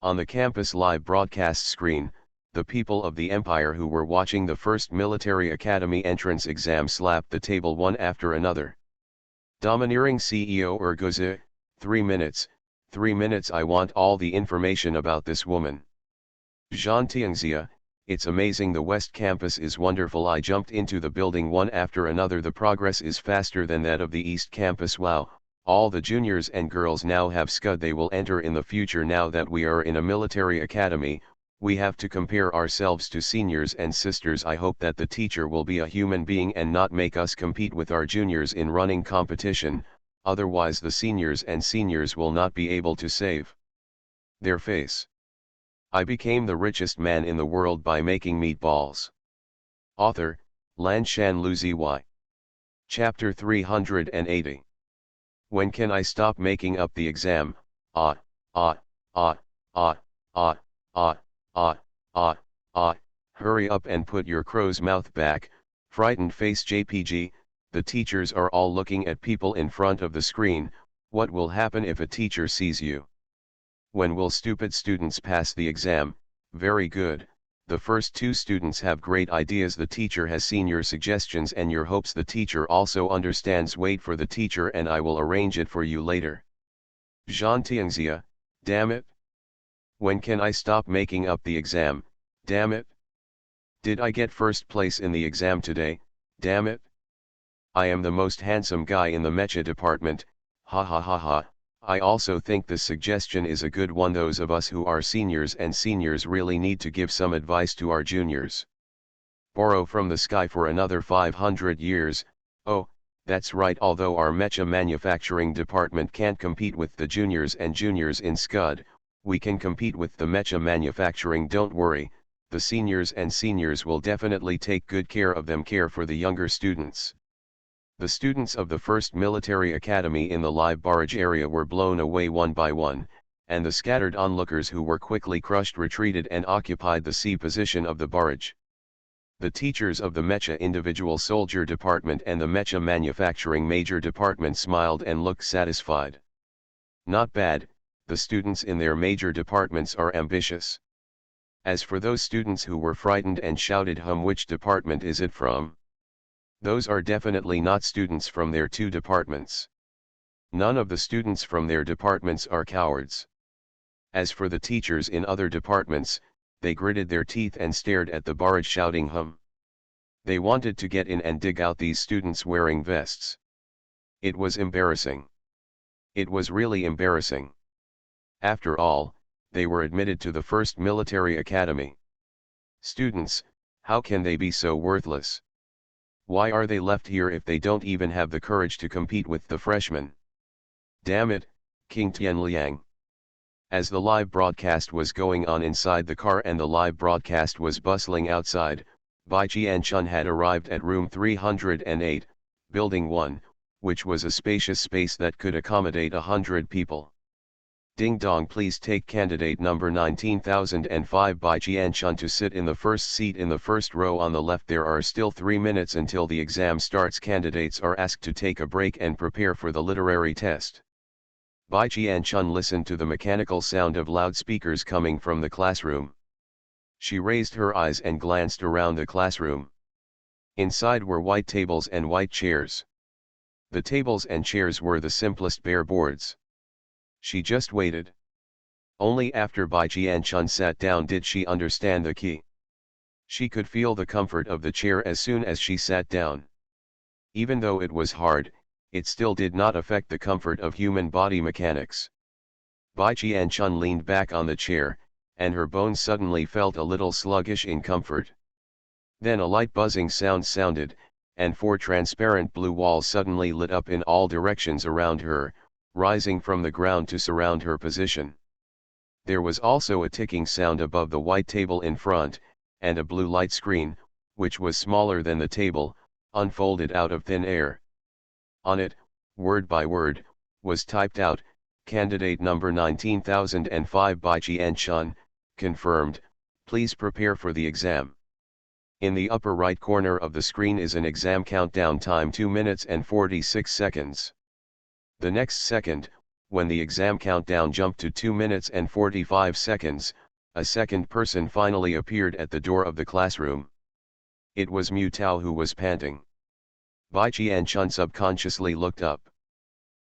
On the campus live broadcast screen, the people of the Empire who were watching the first military academy entrance exam slapped the table one after another. Domineering CEO Urguza, 3 minutes, 3 minutes, I want all the information about this woman. Jean Tianxia, it's amazing, the West Campus is wonderful, I jumped into the building one after another, the progress is faster than that of the East Campus, wow. All the juniors and girls now have scud they will enter in the future. Now that we are in a military academy, we have to compare ourselves to seniors and sisters. I hope that the teacher will be a human being and not make us compete with our juniors in running competition, otherwise the seniors will not be able to save their face. I became the richest man in the world by making meatballs. Author, Lan Shan Lu Zy. Chapter 380. When can I stop making up the exam? Hurry up and put your crow's mouth back, frightened face JPG. The teachers are all looking at people in front of the screen. What will happen if a teacher sees you? When will stupid students pass the exam? Very good. The first 2 students have great ideas. The teacher has seen your suggestions and your hopes. The teacher also understands. Wait for the teacher and I will arrange it for you later. Jean Tianxia, damn it. When can I stop making up the exam? Damn it. Did I get first place in the exam today? Damn it. I am the most handsome guy in the mecha department, ha ha ha ha. I also think this suggestion is a good one. Those of us who are seniors really need to give some advice to our juniors. Borrow from the sky for another 500 years, oh, that's right. Although our mecha manufacturing department can't compete with the juniors in Scud, we can compete with the mecha manufacturing. Don't worry, the seniors will definitely take good care of them. Care for the younger students. The students of the first military academy in the live barrage area were blown away one by one, and the scattered onlookers who were quickly crushed retreated and occupied the C position of the barrage. The teachers of the Mecha Individual Soldier Department and the Mecha Manufacturing Major Department smiled and looked satisfied. Not bad, the students in their major departments are ambitious. As for those students who were frightened and shouted, which department is it from? Those are definitely not students from their 2 departments. None of the students from their departments are cowards. As for the teachers in other departments, they gritted their teeth and stared at the barrage shouting They wanted to get in and dig out these students wearing vests. It was embarrassing. It was really embarrassing. After all, they were admitted to the first military academy. Students, how can they be so worthless? Why are they left here if they don't even have the courage to compete with the freshmen? Damn it, King Tianliang. As the live broadcast was going on inside the car and the live broadcast was bustling outside, Bai Jianchun had arrived at room 308, building 1, which was a spacious space that could accommodate 100 people. Ding dong, please take candidate number 19005 Bai Jianchun to sit in the first seat in the first row on the left. There are still 3 minutes until the exam starts. Candidates are asked to take a break and prepare for the literary test. Bai Jianchun listened to the mechanical sound of loudspeakers coming from the classroom. She raised her eyes and glanced around the classroom. Inside were white tables and white chairs. The tables and chairs were the simplest bare boards. She just waited. Only after Bai Jianchun sat down did she understand the key. She could feel the comfort of the chair as soon as she sat down. Even though it was hard, it still did not affect the comfort of human body mechanics. Bai Jianchun leaned back on the chair, and her bones suddenly felt a little sluggish in comfort. Then a light buzzing sound sounded, and 4 transparent blue walls suddenly lit up in all directions around her, rising from the ground to surround her position. There was also a ticking sound above the white table in front, and a blue light screen, which was smaller than the table, unfolded out of thin air. On it, word by word, was typed out, "Candidate number 19005 Bai Jianchun, confirmed, please prepare for the exam." In the upper right corner of the screen is an exam countdown time 2 minutes and 46 seconds. The next second, when the exam countdown jumped to 2 minutes and 45 seconds, a second person finally appeared at the door of the classroom. It was Mu Tao, who was panting. Bai Jianchun subconsciously looked up.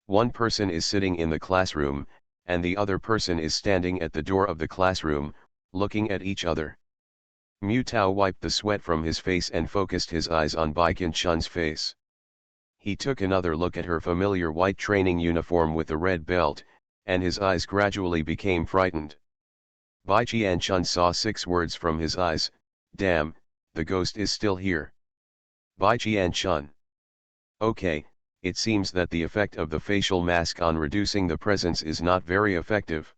One person is sitting in the classroom, and the other person is standing at the door of the classroom, looking at each other. Mu Tao wiped the sweat from his face and focused his eyes on Bai Jianchun's face. He took another look at her familiar white training uniform with the red belt, and his eyes gradually became frightened. Bai Jianchun saw 6 words from his eyes: "Damn, the ghost is still here." Bai Jianchun. Okay, it seems that the effect of the facial mask on reducing the presence is not very effective.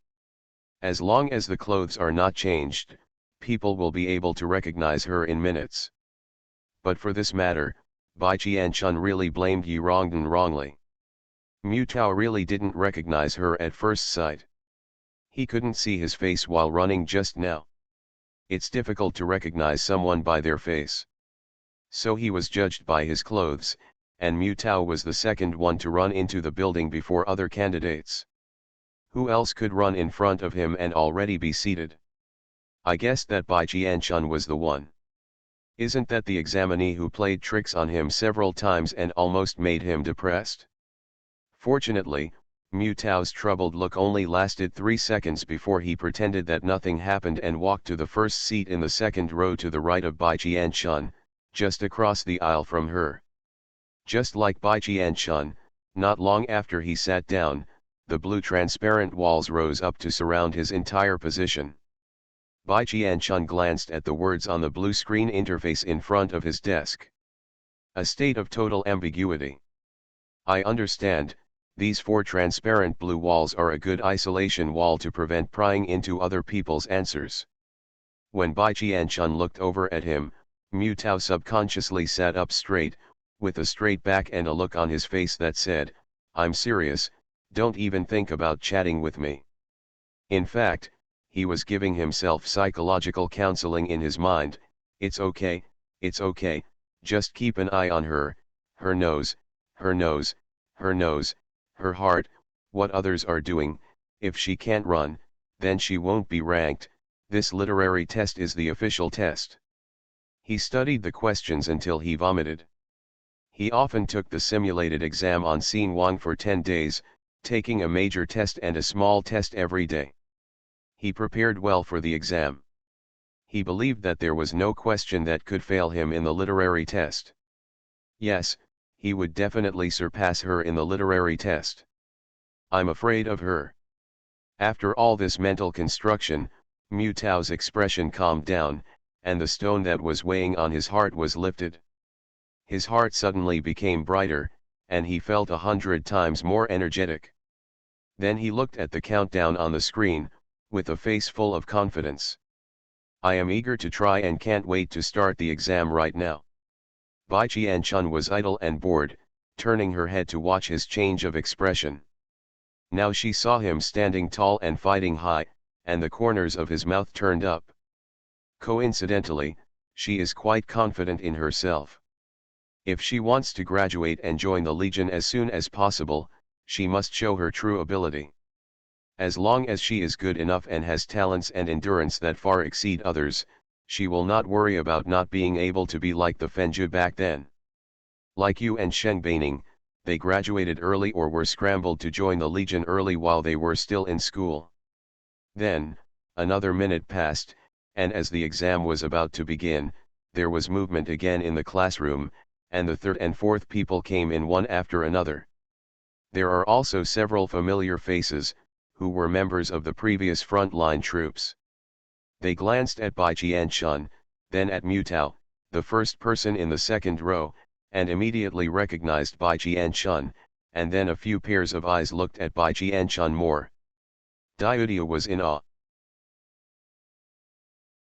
As long as the clothes are not changed, people will be able to recognize her in minutes. But for this matter, Bai Jianchun really blamed Yi Rongdan wrongly. Mu Tao really didn't recognize her at first sight. He couldn't see his face while running just now. It's difficult to recognize someone by their face. So he was judged by his clothes, and Mu Tao was the second one to run into the building before other candidates. Who else could run in front of him and already be seated? I guessed that Bai Jianchun was the one. Isn't that the examinee who played tricks on him several times and almost made him depressed? Fortunately, Mu Tao's troubled look only lasted 3 seconds before he pretended that nothing happened and walked to the first seat in the second row to the right of Bai Jianchun, just across the aisle from her. Just like Bai Jianchun, not long after he sat down, the blue transparent walls rose up to surround his entire position. Bai Jianchun glanced at the words on the blue screen interface in front of his desk. A state of total ambiguity. I understand, these 4 transparent blue walls are a good isolation wall to prevent prying into other people's answers. When Bai Jianchun looked over at him, Mu Tao subconsciously sat up straight, with a straight back and a look on his face that said, "I'm serious, don't even think about chatting with me." In fact, he was giving himself psychological counseling in his mind. It's okay, just keep an eye on her, her nose, her nose, her nose, her heart, what others are doing. If she can't run, then she won't be ranked. This literary test is the official test. He studied the questions until he vomited. He often took the simulated exam on Scene Wang for 10 days, taking a major test and a small test every day. He prepared well for the exam. He believed that there was no question that could fail him in the literary test. Yes, he would definitely surpass her in the literary test. I'm afraid of her. After all this mental construction, Mu Tao's expression calmed down, and the stone that was weighing on his heart was lifted. His heart suddenly became brighter, and he felt 100 times more energetic. Then he looked at the countdown on the screen, with a face full of confidence. I am eager to try and can't wait to start the exam right now. Bai Qianchun was idle and bored, turning her head to watch his change of expression. Now she saw him standing tall and fighting high, and the corners of his mouth turned up. Coincidentally, she is quite confident in herself. If she wants to graduate and join the Legion as soon as possible, she must show her true ability. As long as she is good enough and has talents and endurance that far exceed others, she will not worry about not being able to be like the Fenju back then. Like Yu and Sheng Baining, they graduated early or were scrambled to join the Legion early while they were still in school. Then, another minute passed, and as the exam was about to begin, there was movement again in the classroom, and the third and fourth people came in one after another. There are also several familiar faces, who were members of the previous frontline troops. They glanced at Bai Qianchun, then at Mutao, the first person in the second row, and immediately recognized Bai Qianchun, and then a few pairs of eyes looked at Bai Qianchun more. Diudia was in awe.